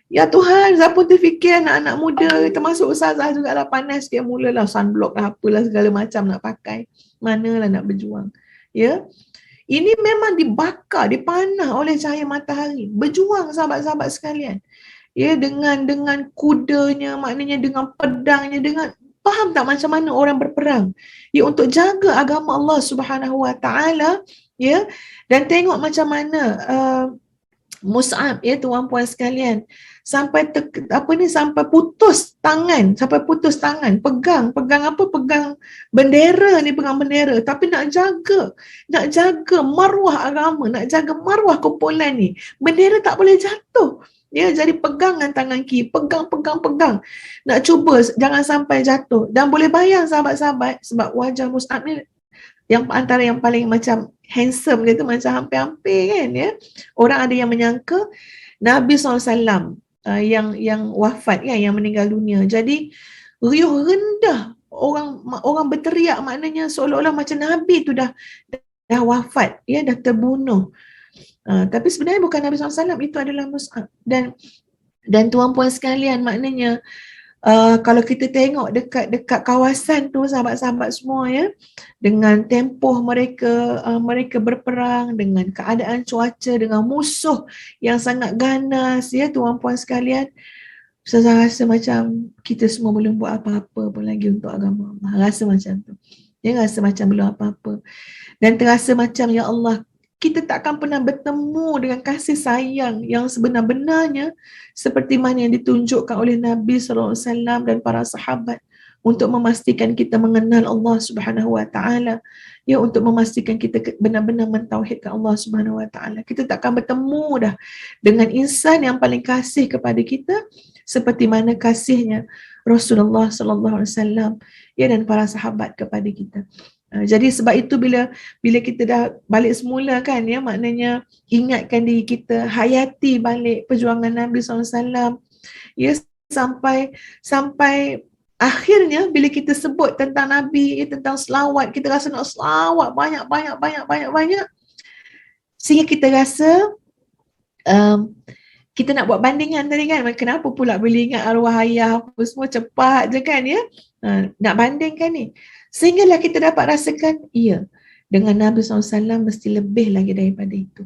Speaker 3: Ya Tuhan, saya pun terfikir anak-anak muda, termasuk Ustazah juga lah, panas dia mulalah sunblock lah, apalah segala macam nak pakai. Manalah nak berjuang. Ya. Ini memang dibakar, dipanah oleh cahaya matahari. Berjuang sahabat-sahabat sekalian. Ya, dengan kudanya, maknanya dengan pedangnya, dengan faham tak macam mana orang berperang. Ya, untuk jaga agama Allah Subhanahu Wa Taala, ya. Dan tengok macam mana Mus'ab ya tuan-puan sekalian sampai putus tangan, pegang bendera tapi nak jaga maruah agama, nak jaga maruah kumpulan ni, bendera tak boleh jatuh ya, jadi pegang dengan tangan kiri, pegang nak cuba jangan sampai jatuh. Dan boleh bayang sahabat-sahabat, sebab wajah Mus'ab ni yang antara yang paling macam handsome dia tu, macam hampir-hampir kan ya. Orang ada yang menyangka Nabi SAW yang wafat kan, yang meninggal dunia. Jadi riuh rendah, orang berteriak, maknanya seolah-olah macam Nabi tu dah wafat ya, dah terbunuh. Tapi sebenarnya bukan Nabi SAW, itu adalah Mus'ab. Dan tuan-puan sekalian, maknanya kalau kita tengok dekat kawasan tu sahabat-sahabat semua ya, dengan tempoh mereka berperang, dengan keadaan cuaca, dengan musuh yang sangat ganas ya tuan-puan sekalian, saya rasa macam kita semua belum buat apa-apa pun lagi untuk agama Allah. Rasa macam tu. Ya, rasa macam belum apa-apa. Dan terasa macam ya Allah, kita tak akan pernah bertemu dengan kasih sayang yang sebenar-benarnya seperti mana yang ditunjukkan oleh Nabi SAW dan para sahabat untuk memastikan kita mengenal Allah Subhanahu Wa Taala, ya, untuk memastikan kita benar-benar mentauhidkan Allah Subhanahu Wa Taala. Kita tak akan bertemu dah dengan insan yang paling kasih kepada kita seperti mana kasihnya Rasulullah SAW ya, dan para sahabat kepada kita. Jadi sebab itu bila kita dah balik semula kan ya, maknanya ingatkan diri kita, hayati balik perjuangan Nabi SAW Ya, sampai akhirnya bila kita sebut tentang Nabi, tentang selawat, kita rasa nak selawat banyak, sehingga kita rasa kita nak buat bandingan tadi kan, kenapa pula bila ingat arwah ayah apa semua cepat je kan ya, nak bandingkan ni, sehinggalah kita dapat rasakan ya, dengan Nabi SAW mesti lebih lagi daripada itu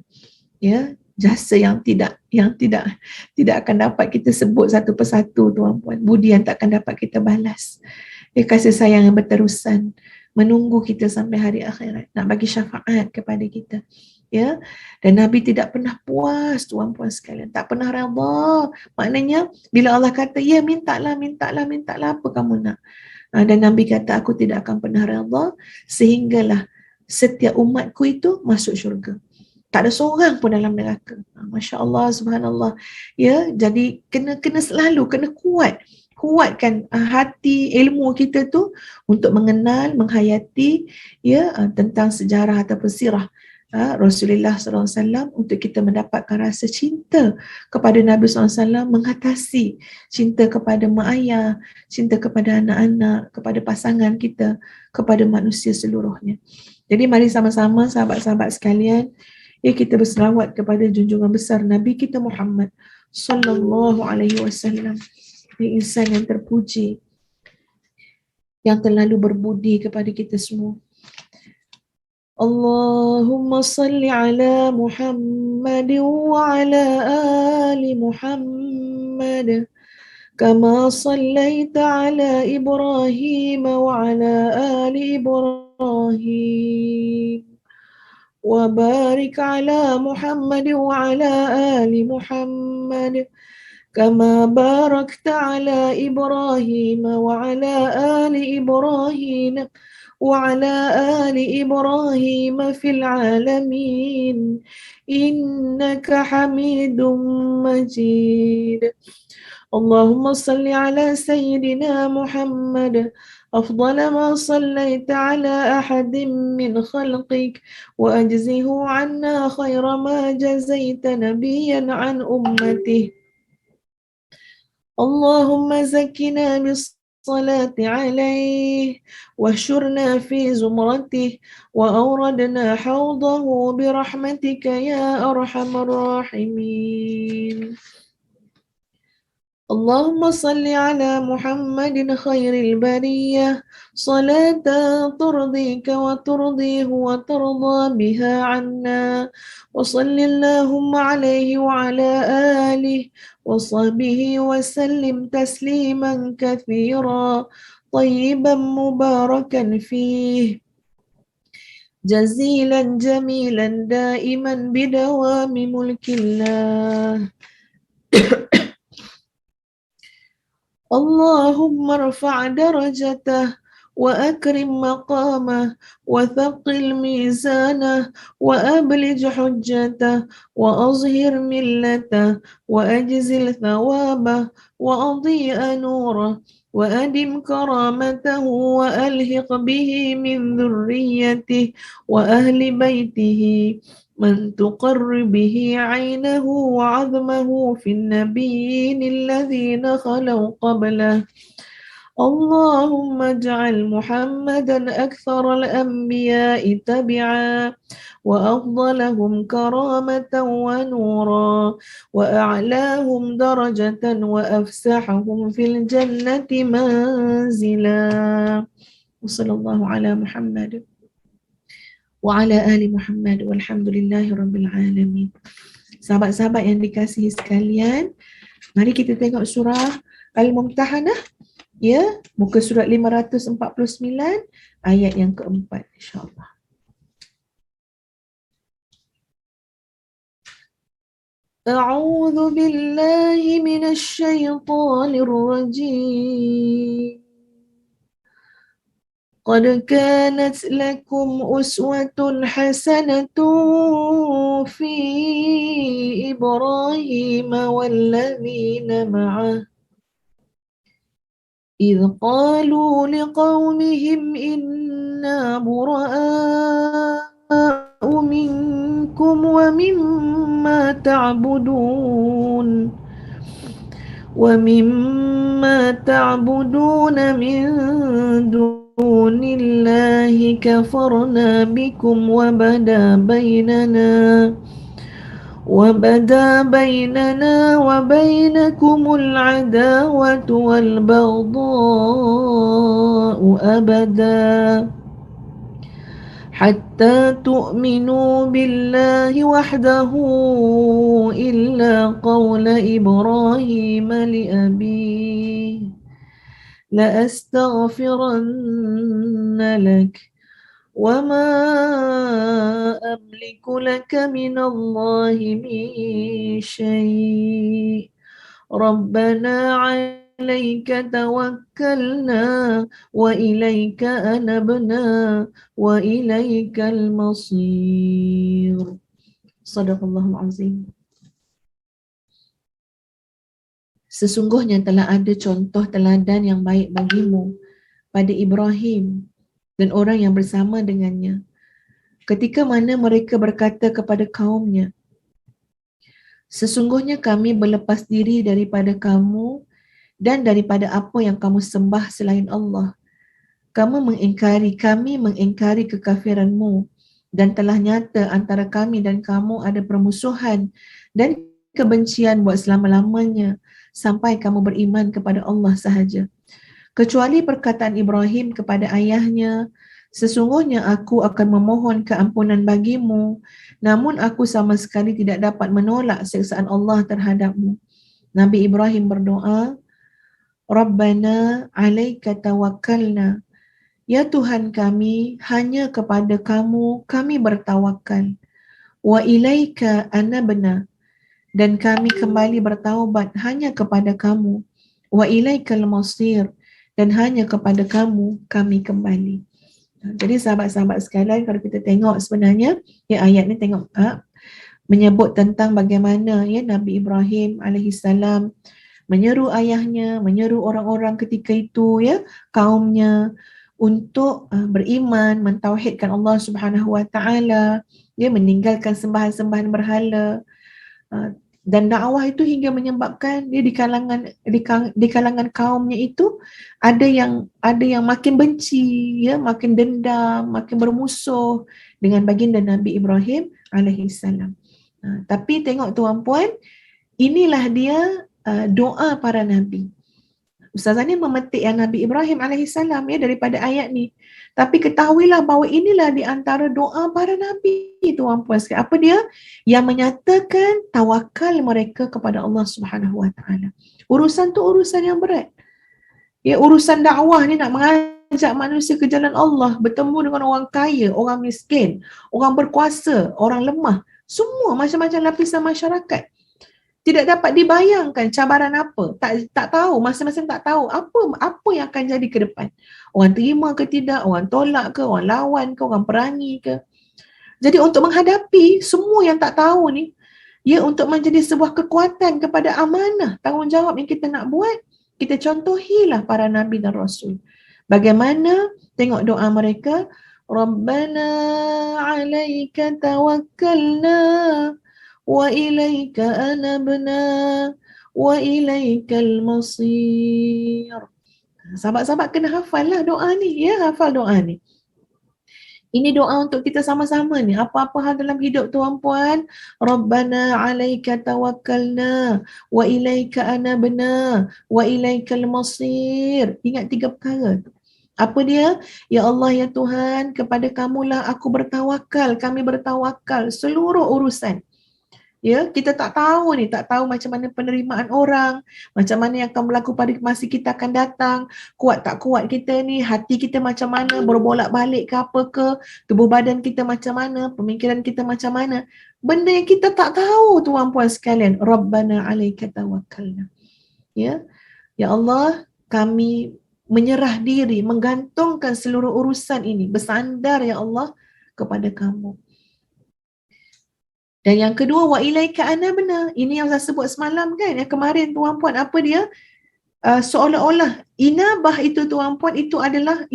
Speaker 3: ya, jasa yang tidak akan dapat kita sebut satu persatu tuan-puan, budi yang tak akan dapat kita balas ya, kasih sayang yang berterusan menunggu kita sampai hari akhirat, nak bagi syafaat kepada kita ya. Dan Nabi tidak pernah puas tuan-puan sekalian, tak pernah redha. Maknanya bila Allah kata ya mintalah apa kamu nak, dan Nabi kata aku tidak akan pernah redha sehinggalah setiap umatku itu masuk syurga, tak ada seorang pun dalam neraka. Masya Allah, subhanallah ya. Jadi kena selalu kena kuatkan hati ilmu kita tu untuk mengenal, menghayati ya tentang sejarah ataupun sirah Rasulullah SAW, untuk kita mendapatkan rasa cinta kepada Nabi SAW, mengatasi cinta kepada mak ayah, cinta kepada anak-anak, kepada pasangan kita, kepada manusia seluruhnya. Jadi mari sama-sama sahabat-sahabat sekalian, ya, kita berselawat kepada junjungan besar Nabi kita Muhammad sallallahu alaihi wasallam, insan yang terpuji, yang terlalu berbudi kepada kita semua. Allahumma salli ala Muhammad wa ala ali Muhammad kama sallaita ala Ibrahim wa ala ali Ibrahim wa barik ala Muhammad wa ala ali Muhammad kama barakta ala Ibrahim wa ala ali Ibrahim وعلى آل إبراهيم في العالمين إنك حميد مجيد. اللهم صل على سيدنا محمد أفضل ما صليت على أحد من خلقك وأجزه عنا خير ما جزيت نبيا عن أمته. اللهم زكنا بالصلاة عليه واحشرنا في زمرته وأوردنا حوضه برحمتك يا أرحم الراحمين. اللهم صل على محمد خير البرية صلاة ترضيك وترضيه وترضى بها عنا، وصل اللهم عليه وعلى آله وصحبه وسلم تسليما كثيرا طيبا مباركا فيه جزيلا جميلا دائما بدوام ملك الله. اللهم ارفع درجته وأكرم مقامه وثقل ميزانه وأبلج حجته وأظهر ملته وأجزل ثوابه وأضيء نوره وأدم كرامته وألحق به من ذريته وأهل بيته من تقر به عينه وعظمه في النبيين الذين خلوا قبله. اللهم اجعل محمدا أكثر الأنبياء تبعا وأفضلهم كرامة ونورا وأعلاهم درجة وأفسحهم في الجنة منزلا. وصلى الله على محمد وعلى آل محمد walhamdulillahi rabbil alamin. Sahabat-sahabat yang dikasihi sekalian, mari kita tengok surah Al-Mumtahanah, ya, muka surat 549 ayat yang keempat, insyaAllah. A'udzu billahi minasy syaithanir rajim. قد كانت لكم أسوة حسنة في إبراهيم والذين معه إذ قالوا لقومهم إنا براء منكم ومما تعبدون ومما تعبدون من دون الله كفرنا بكم وبدا بيننا وبينكم العداوة والبغضاء أبدا حتى تؤمنوا بالله وحده إلا قول إبراهيم لأبيه لأستغفرن لك وما أملك لك من الله من شيء ربنا عليك توكلنا وإليك أنبنا وإليك المصير. Sadaqallahul Azim. Sesungguhnya telah ada contoh teladan yang baik bagimu pada Ibrahim dan orang yang bersama dengannya, ketika mana mereka berkata kepada kaumnya, sesungguhnya kami berlepas diri daripada kamu dan daripada apa yang kamu sembah selain Allah. Kami mengingkari kekafiranmu dan telah nyata antara kami dan kamu ada permusuhan dan kebencian buat selama-lamanya sampai kamu beriman kepada Allah sahaja. Kecuali perkataan Ibrahim kepada ayahnya, sesungguhnya aku akan memohon keampunan bagimu, namun aku sama sekali tidak dapat menolak siksaan Allah terhadapmu. Nabi Ibrahim berdoa, Rabbana alaika tawakkalna. Ya Tuhan kami, hanya kepada kamu kami bertawakal. Wa ilaika anabna. Dan kami kembali bertaubat hanya kepada kamu. Wa ilaikal masir. Dan hanya kepada kamu kami kembali. Jadi sahabat-sahabat sekalian, kalau kita tengok sebenarnya ayat ni menyebut tentang bagaimana Nabi Ibrahim alaihissalam menyeru ayahnya, menyeru orang-orang ketika itu kaumnya untuk beriman, mentauhidkan Allah Subhanahu wa taala, meninggalkan sembahan-sembahan berhala. Dan dakwah itu hingga menyebabkan dia di kalangan kaumnya itu ada yang makin benci, makin dendam, makin bermusuh dengan baginda Nabi Ibrahim alaihissalam. Tapi tengok tuan-puan, inilah dia doa para nabi. Ustazah ni memetik yang Nabi Ibrahim alaihissalam daripada ayat ni. Tapi ketahuilah bahawa inilah di antara doa para nabi, tuan-puan sekalian. Apa dia? Yang menyatakan tawakal mereka kepada Allah Subhanahu wa taala. Urusan tu urusan yang berat. Urusan dakwah ni nak mengajak manusia ke jalan Allah, bertemu dengan orang kaya, orang miskin, orang berkuasa, orang lemah, semua macam-macam lapisan masyarakat. Tidak dapat dibayangkan cabaran apa. Tak tahu, masing-masing tak tahu apa yang akan jadi ke depan. Orang terima ke tidak, orang tolak ke, orang lawan ke, orang perangi ke. Jadi untuk menghadapi semua yang tak tahu ni, untuk menjadi sebuah kekuatan kepada amanah, tanggungjawab yang kita nak buat, kita contohilah para nabi dan rasul. Bagaimana? Tengok doa mereka, Rabbana alaika tawakkalna wa ilaika anabna wa ilaikal masir. Sahabat-sahabat kena hafal lah doa ni, hafal doa ni. Ini doa untuk kita sama-sama ni. Apa-apa hal dalam hidup tuan-puan, Rabbana alaika tawakkalna wa ilaika anabna wa ilaikal masir. Ingat 3 perkara tu. Apa dia? Ya Allah, ya Tuhan, kepada kamulah aku bertawakal, kami bertawakal seluruh urusan. Kita tak tahu macam mana penerimaan orang, macam mana yang akan berlaku pada masa kita akan datang, kuat tak kuat kita ni, hati kita macam mana, berbolak-balik ke apa ke, tubuh badan kita macam mana, pemikiran kita macam mana. Benda yang kita tak tahu, tuan-puan sekalian. Rabbana alaika tawakkalna. Ya Allah, kami menyerah diri, menggantungkan seluruh urusan ini, bersandar ya Allah kepada kamu. Dan yang kedua, wa ilaika anabna. Ini yang saya sebut semalam kan, yang kemarin tuan-puan, apa dia? Seolah-olah inabah itu tuan-puan, itu adalah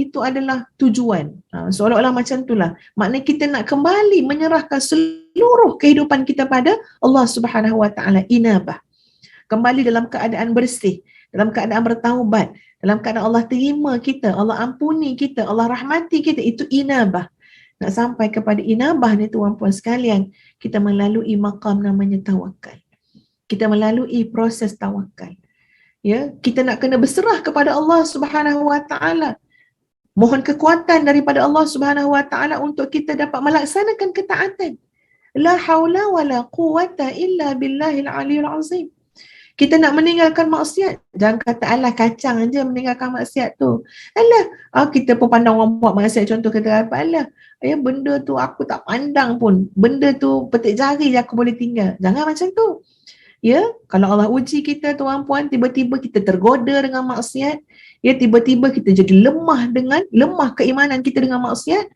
Speaker 3: tujuan. Seolah-olah macam itulah. Maknanya kita nak kembali menyerahkan seluruh kehidupan kita pada Allah Subhanahu wa taala, inabah. kembali dalam keadaan bersih, dalam keadaan bertaubat, dalam keadaan Allah terima kita, Allah ampuni kita, Allah rahmati kita, itu inabah. Nak sampai kepada inabah ni tuan-puan sekalian, kita melalui maqam namanya tawakal. Kita melalui proses tawakal. Ya, kita nak kena berserah kepada Allah Subhanahu Wa Taala. Mohon kekuatan daripada Allah Subhanahu Wa Taala untuk kita dapat melaksanakan ketaatan. La haula wala quwata illa billahil aliyil azim. Kita nak meninggalkan maksiat, jangan kata alah kacang aja meninggalkan maksiat tu. Alah, kita pun pandang orang buat maksiat, contoh kata apa, alah, benda tu aku tak pandang pun. Benda tu petik jari je aku boleh tinggal. Jangan macam tu. Ya, kalau Allah uji kita tuan-puan, tiba-tiba kita tergoda dengan maksiat, ya, tiba-tiba kita jadi lemah keimanan kita dengan maksiat.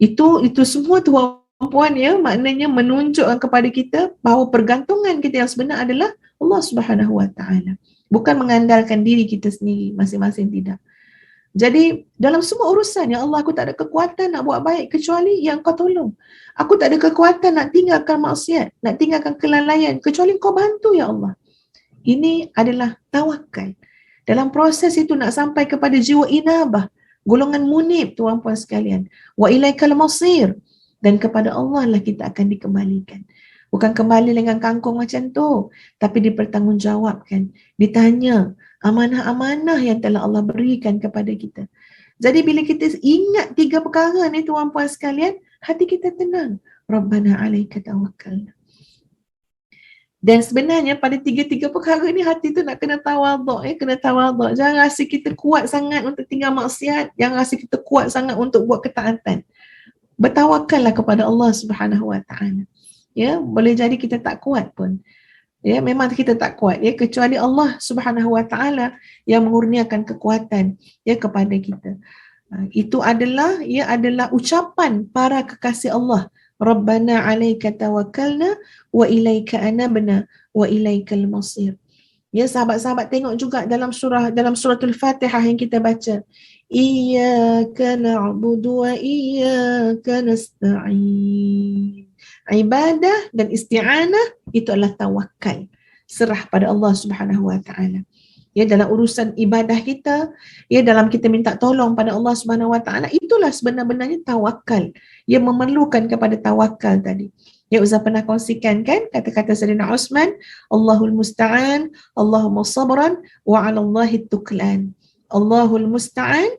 Speaker 3: Itu semua tuan-puan, ya, maknanya menunjukkan kepada kita bahawa pergantungan kita yang sebenar adalah Allah Subhanahu Wa Taala. Bukan mengandalkan diri kita sendiri masing-masing, tidak. Jadi dalam semua urusan, ya Allah, aku tak ada kekuatan nak buat baik kecuali yang kau tolong. Aku tak ada kekuatan nak tinggalkan maksiat, nak tinggalkan kelalaian kecuali kau bantu, ya Allah. Ini adalah tawakal. Dalam proses itu nak sampai kepada jiwa inabah, golongan munib tuan-puan sekalian. Wa ilaikal masir, dan kepada Allah lah kita akan dikembalikan. Bukan kembali dengan kangkung macam tu, tapi dipertanggungjawabkan, ditanya amanah-amanah yang telah Allah berikan kepada kita. Jadi bila kita ingat 3 perkara ni tuan-puan sekalian, hati kita tenang. Rabbana alaika tawakkalna. Dan sebenarnya pada 3 perkara ni hati tu nak kena tawaduk, kena tawaduk. Jangan rasa kita kuat sangat untuk tinggal maksiat, jangan rasa kita kuat sangat untuk buat ketaatan. Bertawakallah kepada Allah Subhanahu Wa Taala. Ya, boleh jadi kita tak kuat pun. Ya, memang kita tak kuat, ya, kecuali Allah Subhanahu Wa Taala yang mengurniakan kekuatan, ya, kepada kita. Itu adalah ucapan para kekasih Allah. Rabbana 'alaika tawakkalna wa ilaika anabna wa ilaikal masir. Ya, sahabat-sahabat tengok juga dalam suratul Fatihah yang kita baca. Iyyaka na'budu wa iyyaka nasta'in. Ibadah dan isti'anah itu adalah tawakal. Serah pada Allah Subhanahu Wa Taala. Ya, dalam urusan ibadah kita, ya, dalam kita minta tolong pada Allah Subhanahu Wa Taala, itulah sebenar-benarnya tawakal. Yang memerlukan kepada tawakal tadi. Ya, Ustaz pernah kongsikan kan kata-kata Sayyidina Uthman, Allahul musta'an, Allahumma sabran wa 'alallahi tuklan. Allahul musta'an,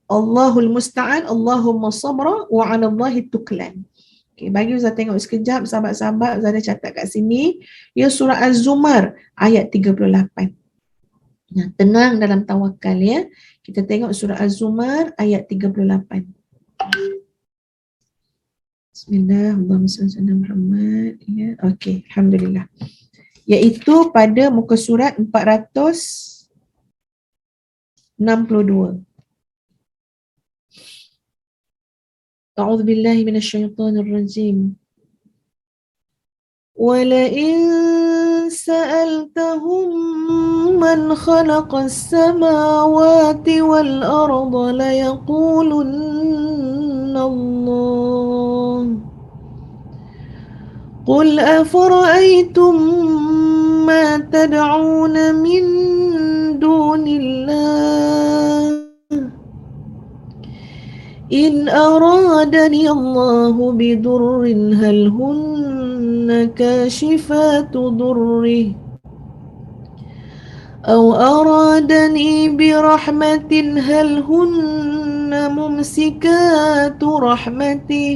Speaker 3: Allahul musta'an, Allahumma sabra wa 'alallahi tuklan. Okay, bagi Ustaz tengok sekejap sahabat-sahabat, Ustaz ada catat kat sini. Ya, surah Az-Zumar ayat 38. Nah, tenang dalam tawakal, ya. Kita tengok surah Az-Zumar ayat 38. Bismillah, Allahumma salli ala Muhammad. Ya, okey, alhamdulillah. Iaitu pada muka surat 462. A'udzu billahi minasyaitonir rajim. وَلَئِن سَأَلْتَهُمْ مَنْ خَلَقَ السَّمَاوَاتِ وَالْأَرْضَ لَيَقُولُنَّ اللَّهُ قُلْ أَفَرَأَيْتُمْ مَا تَدْعُونَ مِنْ دُونِ اللَّهِ إِنْ أَرَادَنِي اللَّهُ بِضُرٍّ هَلْ هُنَّ كَاشِفَاتُ ضُرِّهِ أَوْ أَرَادَنِي بِرَحْمَةٍ هَلْ هُنَّ مُمْسِكَاتُ رَحْمَتِهِ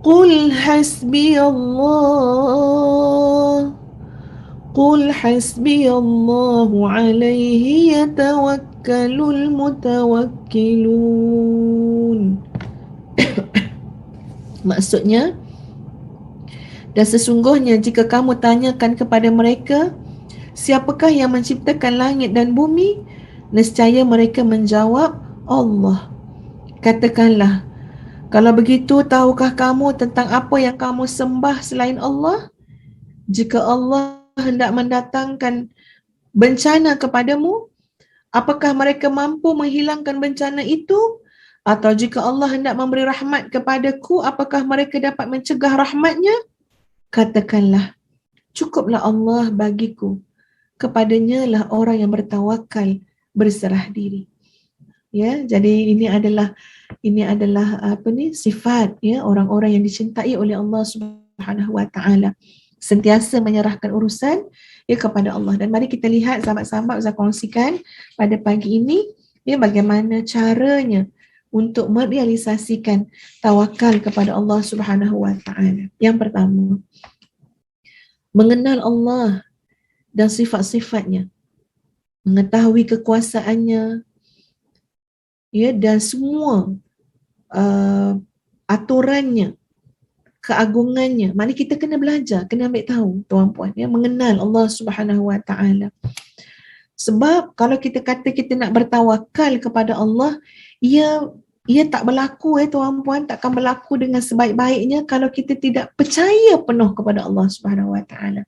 Speaker 3: قُلْ حَسْبِيَ اللَّهُ عَلَيْهِ يَتَوَكَّلُ الْمُتَوَكِّلُونَ. Maksudnya, dan sesungguhnya jika kamu tanyakan kepada mereka, siapakah yang menciptakan langit dan bumi? Nescaya mereka menjawab, Allah. Katakanlah, kalau begitu tahukah kamu tentang apa yang kamu sembah selain Allah? Jika Allah hendak mendatangkan bencana kepadamu, apakah mereka mampu menghilangkan bencana itu? Atau jika Allah hendak memberi rahmat kepadaku, apakah mereka dapat mencegah rahmatnya? Katakanlah, cukuplah Allah bagiku, kepadanya lah orang yang bertawakal berserah diri. Ya, jadi ini adalah sifat ya orang-orang yang dicintai oleh Allah Subhanahu wa taala, sentiasa menyerahkan urusan ya kepada Allah. Dan mari kita lihat sahabat-sahabat, saya kongsikan pada pagi ini ya bagaimana caranya untuk merealisasikan tawakal kepada Allah Subhanahu wa taala. Yang pertama, mengenal Allah dan sifat-sifatnya, mengetahui kekuasaannya ya dan semua aturannya, keagungannya. Maknanya kita kena belajar, kena ambil tahu tuan-puan ya, mengenal Allah Subhanahu wa taala. Sebab kalau kita kata kita nak bertawakal kepada Allah, ia tak berlaku tuan-puan, takkan berlaku dengan sebaik-baiknya kalau kita tidak percaya penuh kepada Allah Subhanahu wa taala.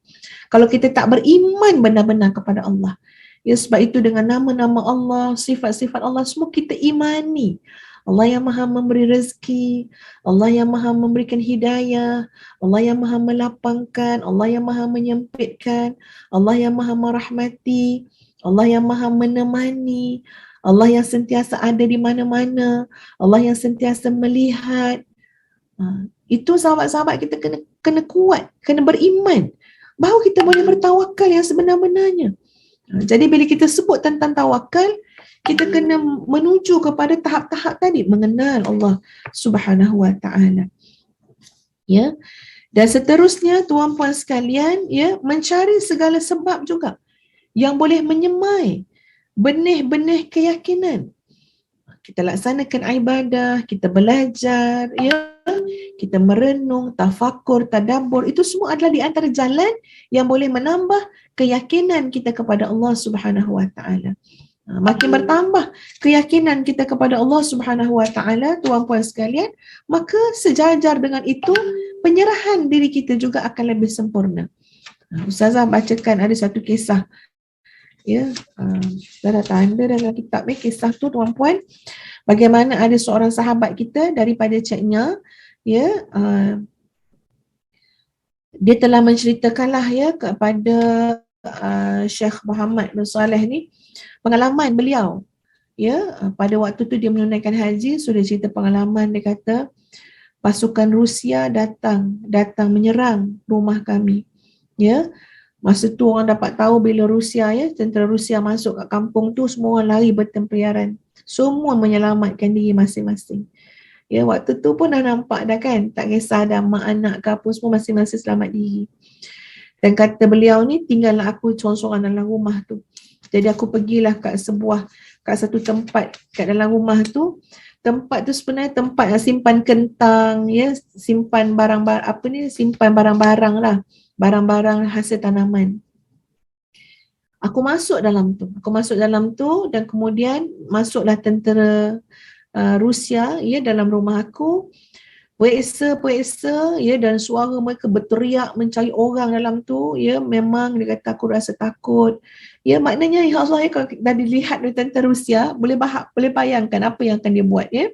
Speaker 3: Kalau kita tak beriman benar-benar kepada Allah. Ya, sebab itu dengan nama-nama Allah, sifat-sifat Allah semua kita imani. Allah yang maha memberi rezeki, Allah yang maha memberikan hidayah, Allah yang maha melapangkan, Allah yang maha menyempitkan, Allah yang maha merahmati, Allah yang maha menemani, Allah yang sentiasa ada di mana-mana, Allah yang sentiasa melihat. Itu sahabat-sahabat kita kena kuat, kena beriman. Baru kita boleh bertawakal yang sebenar-benarnya. Jadi bila kita sebut tentang tawakal, kita kena menuju kepada tahap-tahap tadi, mengenal Allah Subhanahu wa taala. Ya. Dan seterusnya tuan-puan sekalian, ya, mencari segala sebab juga yang boleh menyemai benih-benih keyakinan. Kita laksanakan ibadah, kita belajar, ya, kita merenung, tafakur, tadabbur, itu semua adalah di antara jalan yang boleh menambah keyakinan kita kepada Allah Subhanahu wa taala. Makin bertambah keyakinan kita kepada Allah Subhanahu wa taala, tuan-puan sekalian, maka sejajar dengan itu penyerahan diri kita juga akan lebih sempurna. Ustazah bacakan ada satu kisah. Ya, dah tanda dalam kitab kisah tu tuan-puan, bagaimana ada seorang sahabat kita daripada China, ya, dia telah menceritakanlah ya kepada Syekh Muhammad bin Saleh ni pengalaman beliau. Ya, pada waktu tu dia menunaikan haji, sudah cerita pengalaman, dia kata pasukan Rusia datang menyerang rumah kami. Ya. Masa tu orang dapat tahu bila Rusia, ya, tentera Rusia masuk kat kampung tu, semua orang lari bertempiaran. Semua menyelamatkan diri masing-masing. Ya, waktu tu pun dah nampak dah kan, tak kisah ada mak anak ke apa, semua masing-masing selamat diri. Dan kata beliau ni, tinggallah aku sorang-sorang dalam rumah tu. Jadi aku pergilah kat satu tempat kat dalam rumah tu. Tempat tu sebenarnya tempat yang simpan kentang, ya, simpan barang-barang lah. Barang-barang hasil tanaman. Aku masuk dalam tu dan kemudian masuklah tentera Rusia ya dalam rumah aku. Periksa ya, dan suara mereka berteriak mencari orang dalam tu, ya, memang dia kata aku rasa takut. Ya, maknanya ya Allah, ya, kalau dah dilihat oleh tentera Rusia, boleh bayangkan apa yang akan dia buat, ya.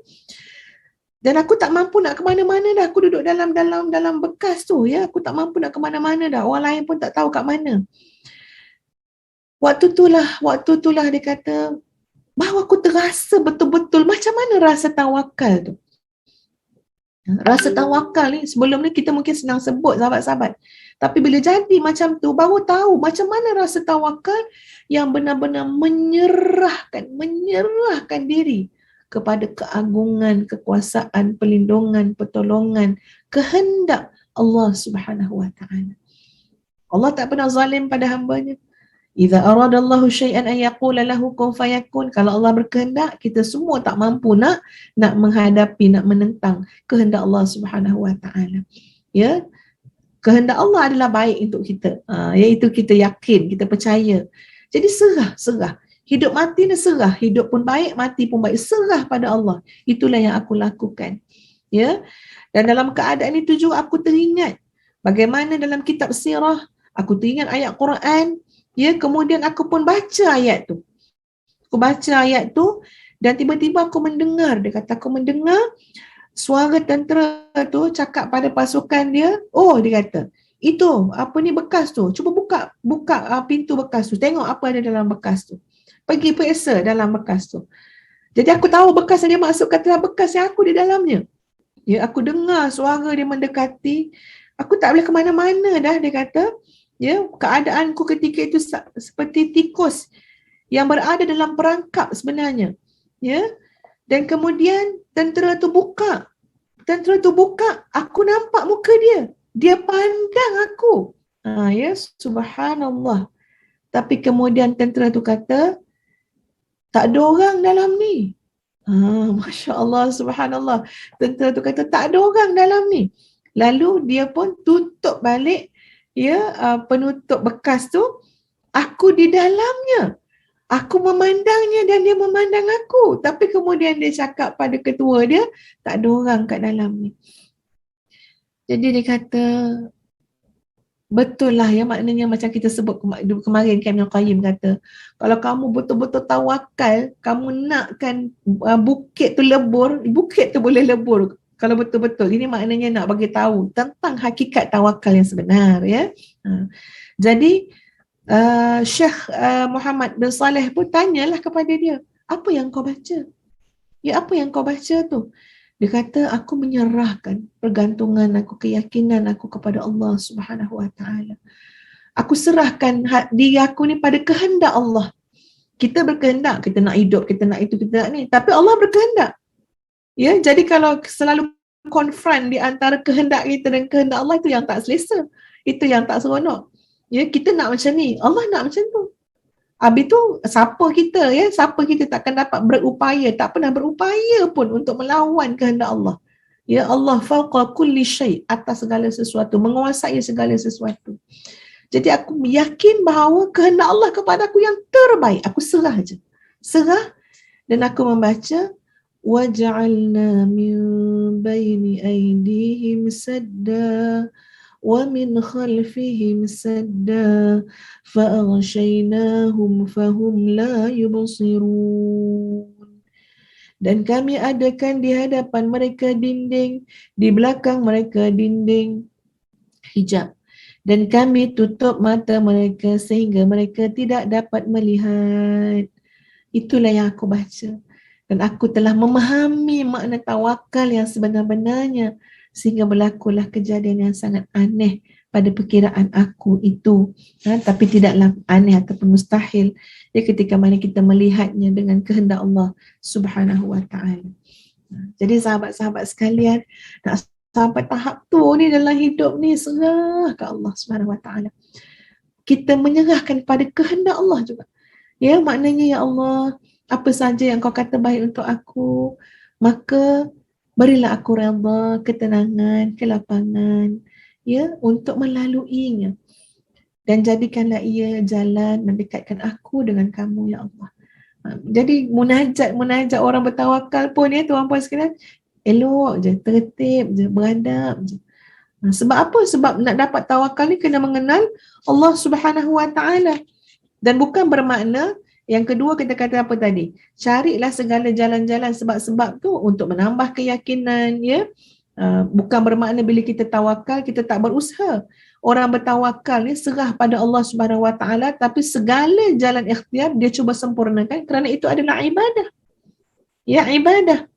Speaker 3: Dan aku tak mampu nak ke mana-mana dah. Aku duduk dalam bekas tu, ya. Aku tak mampu nak ke mana-mana dah. Orang lain pun tak tahu kat mana. Waktu itulah dia kata, bahawa aku terasa betul-betul macam mana rasa tawakal tu. Rasa tawakal ni, sebelum ni kita mungkin senang sebut sahabat-sahabat. Tapi bila jadi macam tu, baru tahu macam mana rasa tawakal yang benar-benar menyerahkan diri kepada keagungan, kekuasaan, perlindungan, pertolongan, kehendak Allah Subhanahu wa taala. Allah tak pernah zalim pada hamba-Nya. Idza aradallahu syai'an an yaqula lahu kun fayakun. Kalau Allah berkehendak, kita semua tak mampu nak menghadapi, nak menentang kehendak Allah Subhanahu wa taala. Ya. Kehendak Allah adalah baik untuk kita. Iaitu kita yakin, kita percaya. Jadi serah. Hidup mati ni serah, hidup pun baik, mati pun baik, serah pada Allah. Itulah yang aku lakukan. Ya. Dan dalam keadaan itu juga aku teringat bagaimana dalam kitab sirah, aku teringat ayat Quran, ya, kemudian aku pun baca ayat tu. Aku baca ayat tu dan tiba-tiba aku mendengar, dia kata aku mendengar suara tentera tu cakap pada pasukan dia, oh, dia kata, itu apa ni bekas tu, cuba buka pintu bekas tu, tengok apa ada dalam bekas tu, pergi periksa dalam bekas tu. Jadi aku tahu bekas yang dia masukkan adalah bekas yang aku di dalamnya. Ya, aku dengar suara dia mendekati, aku tak boleh ke mana-mana dah, dia kata. Ya, keadaanku ketika itu seperti tikus yang berada dalam perangkap sebenarnya. Ya. Dan kemudian tentera tu buka, aku nampak muka dia. Dia pandang aku. Ya, subhanallah. Tapi kemudian tentera tu kata, tak ada orang dalam ni. Masya Allah, subhanallah. Tentera tu kata, tak ada orang dalam ni. Lalu dia pun tutup balik penutup bekas tu. Aku di dalamnya. Aku memandangnya dan dia memandang aku. Tapi kemudian dia cakap pada ketua dia, tak ada orang kat dalam ni. Jadi dia kata, betul lah ya, maknanya macam kita sebut kemarin kan Ibn Qayyim kata, kalau kamu betul-betul tawakal, kamu nakkan bukit tu lebur, bukit tu boleh lebur kalau betul-betul. Ini maknanya nak bagi tahu tentang hakikat tawakal yang sebenar ya. Jadi Syekh Muhammad bin Saleh pun tanyalah kepada dia, apa yang kau baca? Ya, apa yang kau baca tu? Dia kata, aku menyerahkan pergantungan aku, keyakinan aku kepada Allah Subhanahu Wa Taala. Aku serahkan diri aku ni pada kehendak Allah. Kita berkehendak, kita nak hidup, kita nak itu, kita nak ni. Tapi Allah berkehendak. Ya, jadi kalau selalu confront di antara kehendak kita dan kehendak Allah, itu yang tak selesa. Itu yang tak seronok. Ya, kita nak macam ni, Allah nak macam tu. Habis tu siapa kita takkan dapat berupaya, tak pernah berupaya pun untuk melawan kehendak Allah. Ya, Allah fauqa kulli syai', atas segala sesuatu, menguasai segala sesuatu. Jadi aku yakin bahawa kehendak Allah kepada aku yang terbaik. Aku serah je. Serah, dan aku membaca waja'alna min baini aydihim sadda وَمِنْ خَلْفِهِمْ سَدًّا فَأَغْشَيْنَاهُمْ فَهُمْ لَا يُبْصِرُونَ. Dan kami adakan di hadapan mereka dinding, di belakang mereka dinding hijab. Dan kami tutup mata mereka sehingga mereka tidak dapat melihat. Itulah yang aku baca. Dan aku telah memahami makna tawakal yang sebenar-benarnya, sehingga berlakulah kejadian yang sangat aneh pada perkiraan aku itu. Tapi tidaklah aneh ataupun mustahil ya, ketika mana kita melihatnya dengan kehendak Allah Subhanahu Wa Taala. Jadi sahabat-sahabat sekalian, nak sampai tahap tu ni dalam hidup ni, serah ke Allah Subhanahu Wa Taala. Kita menyerahkan pada kehendak Allah juga. Ya, maknanya ya Allah, apa saja yang kau kata baik untuk aku, maka berilah aku redha, ketenangan, kelapangan ya, untuk melaluinya. Dan jadikanlah ia jalan mendekatkan aku dengan kamu ya Allah. Jadi munajat orang bertawakal pun ya tuan-puan sekalian, elok je, tertib je, beradab je. Sebab apa? Sebab nak dapat tawakal ni kena mengenal Allah Subhanahu Wa Taala. Dan bukan bermakna yang kedua kita kata apa tadi? Carilah segala jalan-jalan sebab-sebab tu untuk menambah keyakinan ya. Bukan bermakna bila kita tawakal kita tak berusaha. Orang bertawakal ni serah pada Allah Subhanahu Wa Taala, tapi segala jalan ikhtiar dia cuba sempurnakan kerana itu adalah ibadah. Ya, ibadah.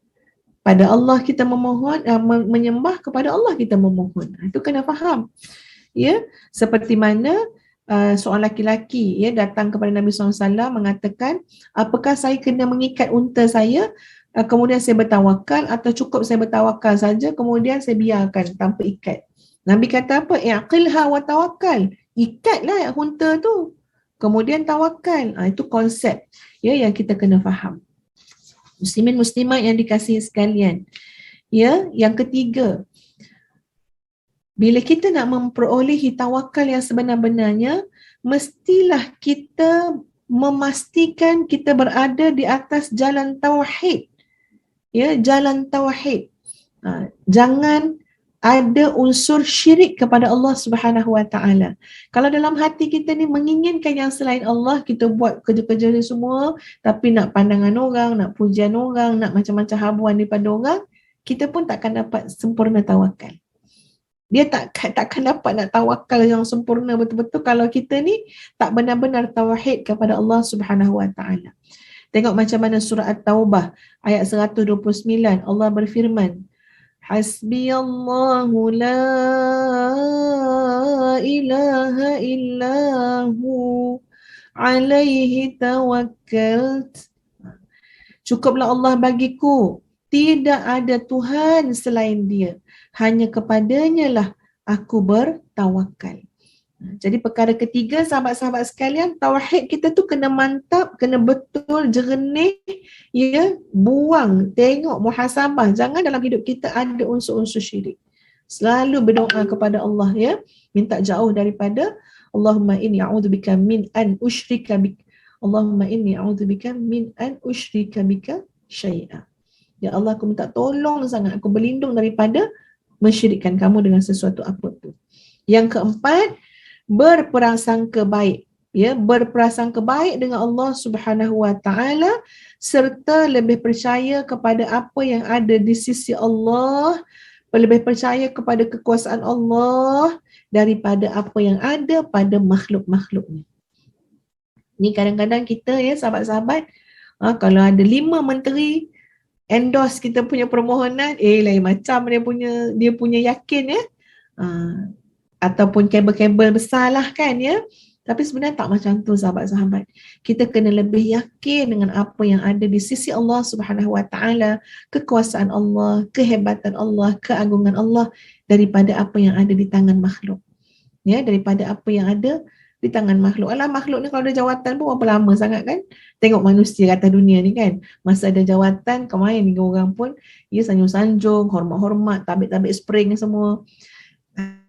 Speaker 3: Pada Allah kita memohon, menyembah kepada Allah kita memohon. Itu kena faham. Ya, seperti mana seorang laki-laki ya datang kepada Nabi SAW mengatakan, apakah saya kena mengikat unta saya kemudian saya bertawakal, atau cukup saya bertawakal saja kemudian saya biarkan tanpa ikat? Nabi kata apa? I'qilha wa tawakkal. Ikatlah unta tu, kemudian tawakal. Itu konsep ya yang kita kena faham. Muslimin muslimat yang dikasihi sekalian. Ya, yang ketiga, bila kita nak memperolehi tawakal yang sebenar-benarnya, mestilah kita memastikan kita berada di atas jalan tauhid. Ya, jalan tauhid. Jangan ada unsur syirik kepada Allah Subhanahu Wa Taala. Kalau dalam hati kita ni menginginkan yang selain Allah, kita buat kerja-kerja ni semua, tapi nak pandangan orang, nak pujian orang, nak macam-macam habuan daripada orang, kita pun takkan dapat sempurna tawakal. Dia takkan dapat nak tawakal yang sempurna betul-betul kalau kita ni tak benar-benar tauhid kepada Allah Subhanahu Wa Taala. Tengok macam mana surah At-Taubah ayat 129, Allah berfirman, Hasbiyallahu la ilaha illahu alaihi tawakkalt. Cukuplah Allah bagiku, tidak ada Tuhan selain Dia, hanya kepadanya lah aku bertawakal. Jadi perkara ketiga, sahabat-sahabat sekalian, tauhid kita tu kena mantap, kena betul, jernih, ya, buang, tengok, muhasabah. Jangan dalam hidup kita ada unsur-unsur syirik. Selalu berdoa kepada Allah, ya, minta jauh daripada Allahumma inni a'udzubika min an usyrika bik. Allahumma inni a'udzubika min an usyrika bika syai'a. Ya Allah, aku minta tolong sangat, aku berlindung daripada mensyirikkan kamu dengan sesuatu apapun. Yang keempat, berprasangka baik, ya, berprasangka baik dengan Allah Subhanahu Wa Taala serta lebih percaya kepada apa yang ada di sisi Allah, lebih percaya kepada kekuasaan Allah daripada apa yang ada pada makhluk-makhluknya. Ni kadang-kadang kita, ya, sahabat-sahabat, kalau ada 5 menteri endorse kita punya permohonan, lain macam dia punya yakin, ya. Ataupun kabel-kabel besar lah kan, ya. Tapi sebenarnya tak macam tu, sahabat-sahabat. Kita kena lebih yakin dengan apa yang ada di sisi Allah Subhanahu Wa Taala, kekuasaan Allah, kehebatan Allah, keagungan Allah daripada apa yang ada di tangan makhluk. Ya, daripada apa yang ada di tangan makhluk. Alah, makhluk ni kalau ada jawatan pun berapa lama sangat kan? Tengok manusia atas dunia ni kan. Masa ada jawatan, kemarin 3 orang pun, ya, sanjung-sanjung, hormat-hormat, tabik-tabik spring semua.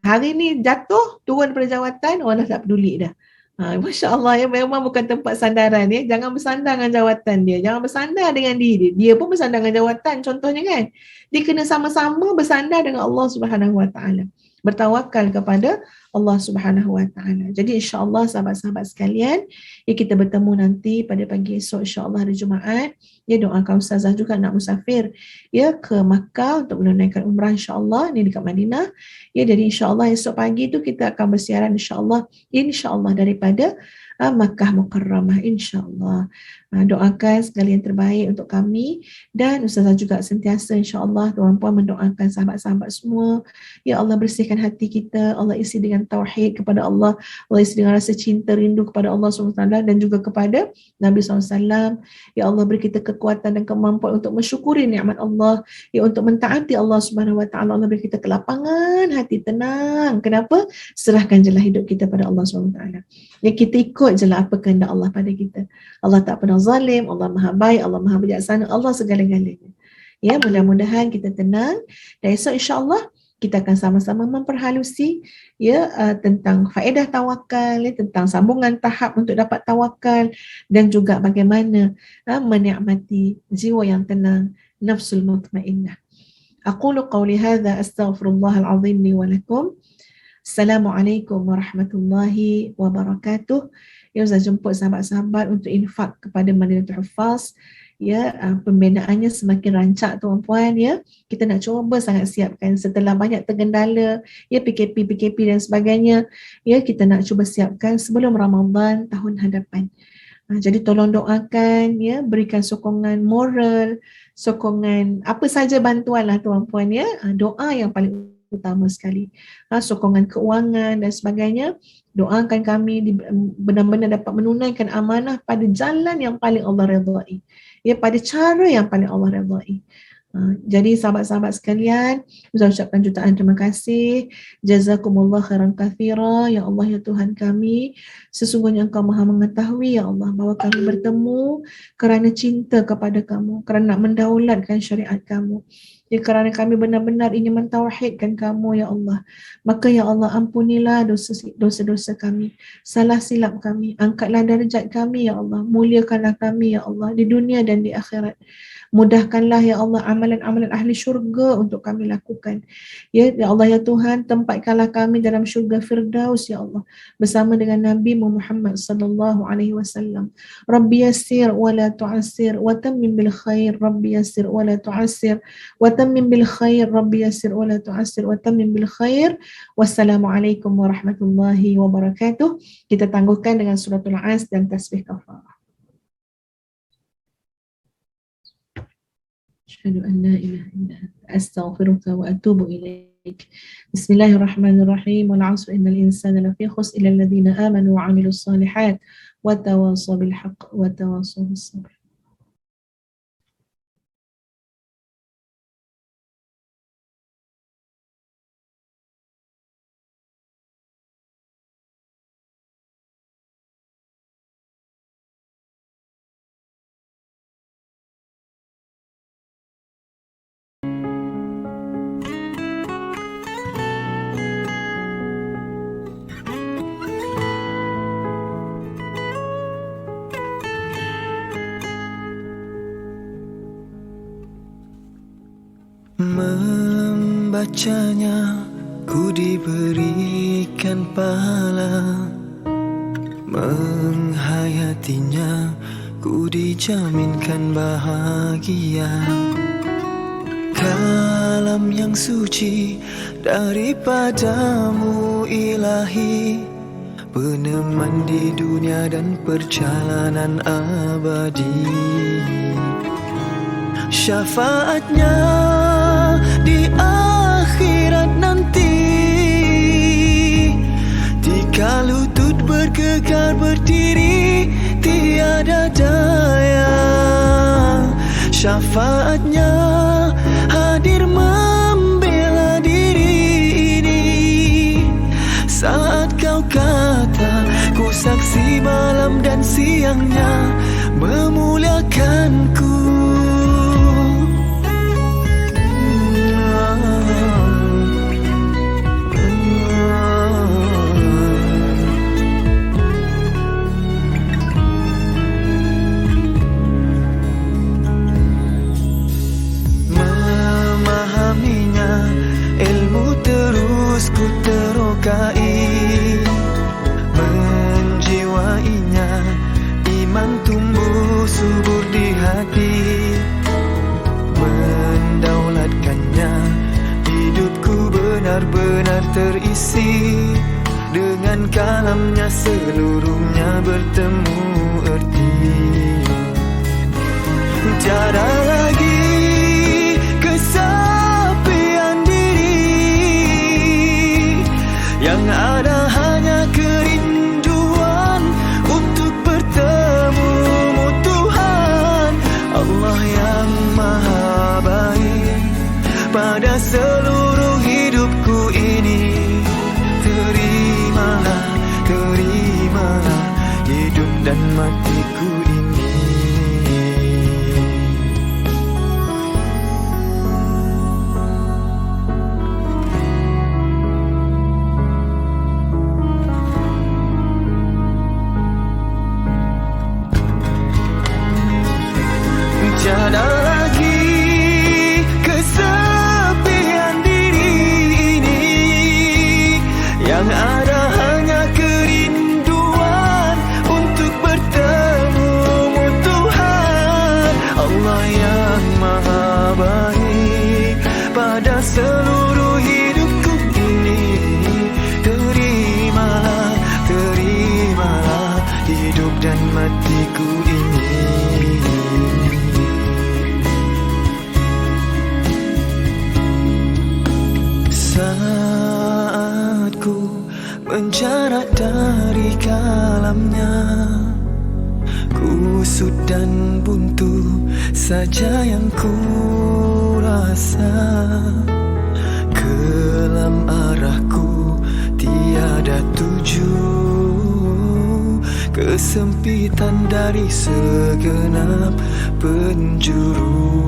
Speaker 3: Hari ni jatuh, turun daripada jawatan, orang dah tak peduli dah. Masya Allah, ya, memang bukan tempat sandaran, ya. Jangan bersandar dengan jawatan dia, jangan bersandar dengan diri dia. Dia pun bersandar dengan jawatan, contohnya kan. Dia kena sama-sama bersandar dengan Allah Subhanahu Wa Taala, bertawakal kepada Allah Subhanahu Wa Taala. Jadi insya-Allah sahabat-sahabat sekalian, ya, kita bertemu nanti pada pagi esok insya-Allah hari Jumaat. Ya, doakan ustazah juga nak musafir, ya, ke Makkah untuk menunaikan umrah insya-Allah ni dekat Madinah. Ya, jadi insya-Allah esok pagi tu kita akan bersiaran insya-Allah daripada Makkah Mukarramah insya-Allah. Doakan segala yang terbaik untuk kami dan ustazah juga sentiasa insya-Allah tuan-puan mendoakan sahabat-sahabat semua. Ya Allah, bersihkan hati kita, Allah isi dengan tauhid kepada Allah, Allah isi dengan rasa cinta rindu kepada Allah SWT dan juga kepada Nabi SAW. Ya Allah, beri kita kekuatan dan kemampuan untuk mensyukuri nikmat Allah, ya, untuk mentaati Allah Subhanahu Wa Taala. Allah beri kita kelapangan hati, tenang. Kenapa? Serahkan jelah hidup kita pada Allah SWT. Ya, kita ikut jelah apa kehendak Allah pada kita. Allah tak pernah zalim, Allah Maha baik, Allah Maha bijaksana, Allah segala-galanya. Ya, mudah-mudahan kita tenang dan esok insya-Allah kita akan sama-sama memperhalusi, ya, tentang faedah tawakal, ya, tentang sambungan tahap untuk dapat tawakal dan juga bagaimana menikmati jiwa yang tenang, nafsul mutmainnah. Aqulu qawli hadza astaghfirullahal azim li wa lakum. Assalamualaikum warahmatullahi wabarakatuh. Ya, saya jemput sahabat-sahabat untuk infak kepada Madinatul Huffaz. Ya, pembinaannya semakin rancak tuan-puan, ya. Kita nak cuba sangat siapkan setelah banyak tergendala, ya, PKP dan sebagainya. Ya, kita nak cuba siapkan sebelum Ramadan tahun hadapan. Jadi tolong doakan, ya, berikan sokongan moral, sokongan apa saja bantuanlah tuan-puan, ya. Doa yang paling utama sekali. Sokongan keuangan dan sebagainya. Doakan kami benar-benar dapat menunaikan amanah pada jalan yang paling Allah redai. Ya, pada cara yang paling Allah redai. Jadi sahabat-sahabat sekalian, saya ucapkan jutaan terima kasih. Jazakumullah khairan katsira. Ya Allah, ya Tuhan kami, sesungguhnya Engkau Maha mengetahui, ya Allah, bahawa kami bertemu kerana cinta kepada Kamu, kerana nak mendaulatkan syariat Kamu. Ya, kerana kami benar-benar ingin mentauhidkan Kamu, ya Allah. Maka ya Allah, ampunilah dosa-dosa kami, salah silap kami, angkatlah darjat kami, ya Allah. Muliakanlah kami, ya Allah, di dunia dan di akhirat. Mudahkanlah ya Allah amalan-amalan ahli syurga untuk kami lakukan. Ya Allah, ya Tuhan, tempatkanlah kami dalam syurga Firdaus, ya Allah, bersama dengan Nabi Muhammad sallallahu alaihi wasallam. Rabbi yassir wa la tu'assir wa tammim bil khair. Rabbi yassir wa la tu'assir wa tammim bil khair, Rabbi yassir wa la tu'assir wa tammim bil khair. Wassalamualaikum warahmatullahi wabarakatuh. Kita tangguhkan dengan suratul As dan tasbih kafarah. Asyhadu an la ilaha illa anta astaghfiruka wa atubu ilaik. Bismillahirrahmanirrahim. Wal 'asri innal insana lafi khusr illa alladziina aamanu wa 'amilus shalihaat wa tawassaw bil haqq wa tawassaw bis sabr.
Speaker 1: Membacanya ku diberikan pahala, menghayatinya ku dijaminkan bahagia. Kalam yang suci daripadamu ilahi, peneman di dunia dan perjalanan abadi. Syafaatnya di akhirat nanti, jika lutut bergegar berdiri tiada daya. Syafaatnya hadir membela diri ini, saat kau kata ku saksi malam dan siangnya memuliakanku. Ku terokai, menjiwainya, iman tumbuh subur di hati. Mendaulatkannya, hidupku benar-benar terisi. Dengan kalamnya seluruhnya bertemu erti. Tiada lagi kesepian yang ada hanya kerinduan untuk bertemu Tuhan. Allah yang maha baik pada seluruh hidupku ini. Terimalah, terimalah hidup dan matiku ini. Tiada lagi kesepian diri ini, yang ada hanya kerinduan untuk bertemu Tuhan. Allah yang maha baik pada seluruh hidupku ini. Terimalah, terimalah hidup dan matiku ini. Saat ku menjarak dari kalamnya, kusut dan buntu saja yang ku rasa. Kelam arahku tiada tuju, kesempitan dari segenap penjuru.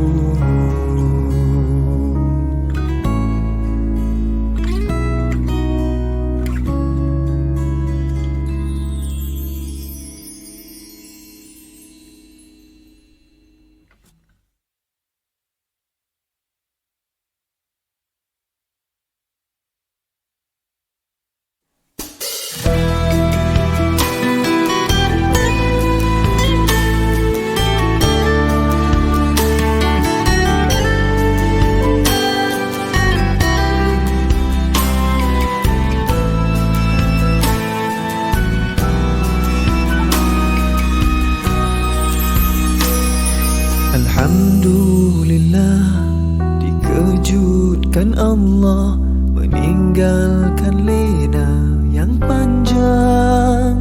Speaker 1: Alhamdulillah, dikejutkan Allah meninggalkan lena yang panjang.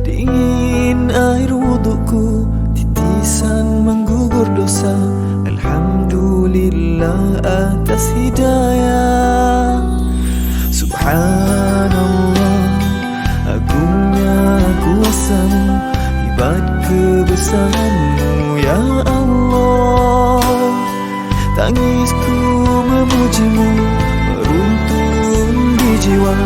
Speaker 1: Dingin air wudukku, titisan menggugur dosa. Alhamdulillah atas hidayah. Subhanallah, agungnya kuasa-Mu, hebat kebesaran-Mu ya Allah. Tangisku memuji-Mu, meruntun di jiwa.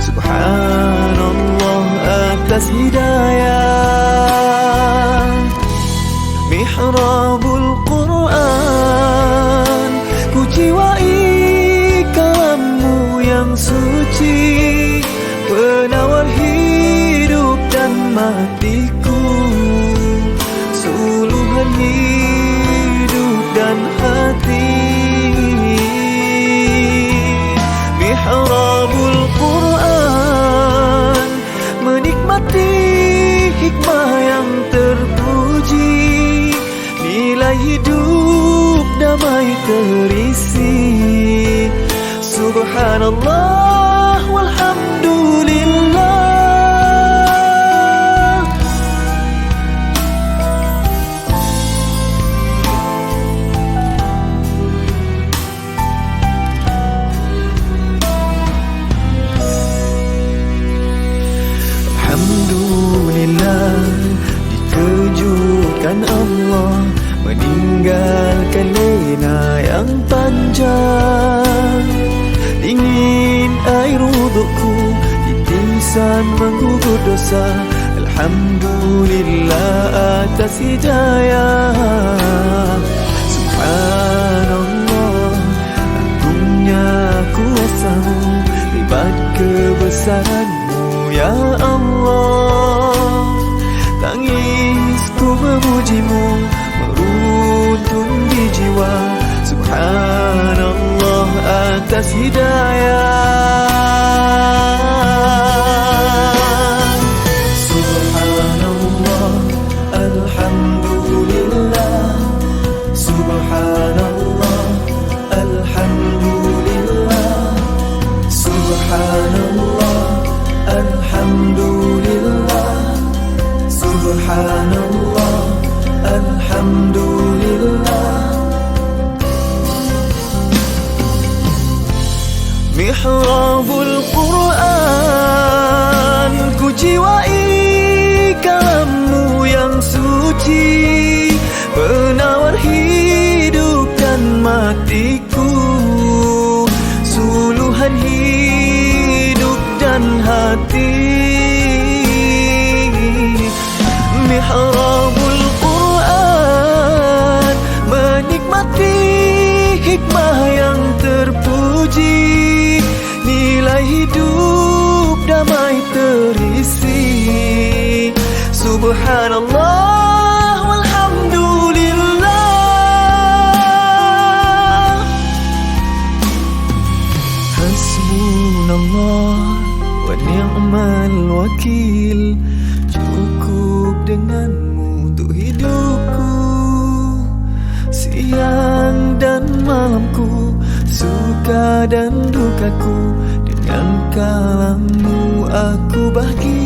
Speaker 1: Subhanallah atas hidayah. Mihrabul Quran, ku jiwai kalam-Mu yang suci, penawar hidup dan matiku, suluhan hidup dan hati. Mihrabul Quran, menikmati hikmah yang terpuji, nilai hidup damai terisi. Subhanallah walhamdulillah. Alhamdulillah, dikejutkan Allah meninggalkan lena yang panjang. Dingin air wudukku, titisan menggugur dosa. Alhamdulillah atas hidayah. Subhanallah, agungnya kuasa-Mu, hebat kebesaran-Mu ya Allah. Tangisku memuji-Mu, meruntun di jiwa. Subhanallah atas hidayah. Subhanallah, alhamdulillah. Subhanallah, alhamdulillah. Subhanallah, alhamdulillah. Subhanallah, alhamdulillah. Mihrabul Quran, ku jiwai kalam-Mu yang suci, penawar hidup dan matiku, suluhan hidup dan hati. Mihrabul Quran, menikmati hikmah yang terpuji, nilai hidup damai terisi. Subhanallah walhamdulillah. Hasbunallah wa ni'mal wakil, cukup dengan-Mu untuk hidupku. Siang dan malamku, suka dan dukaku, dengan kalam-Mu aku bahagia.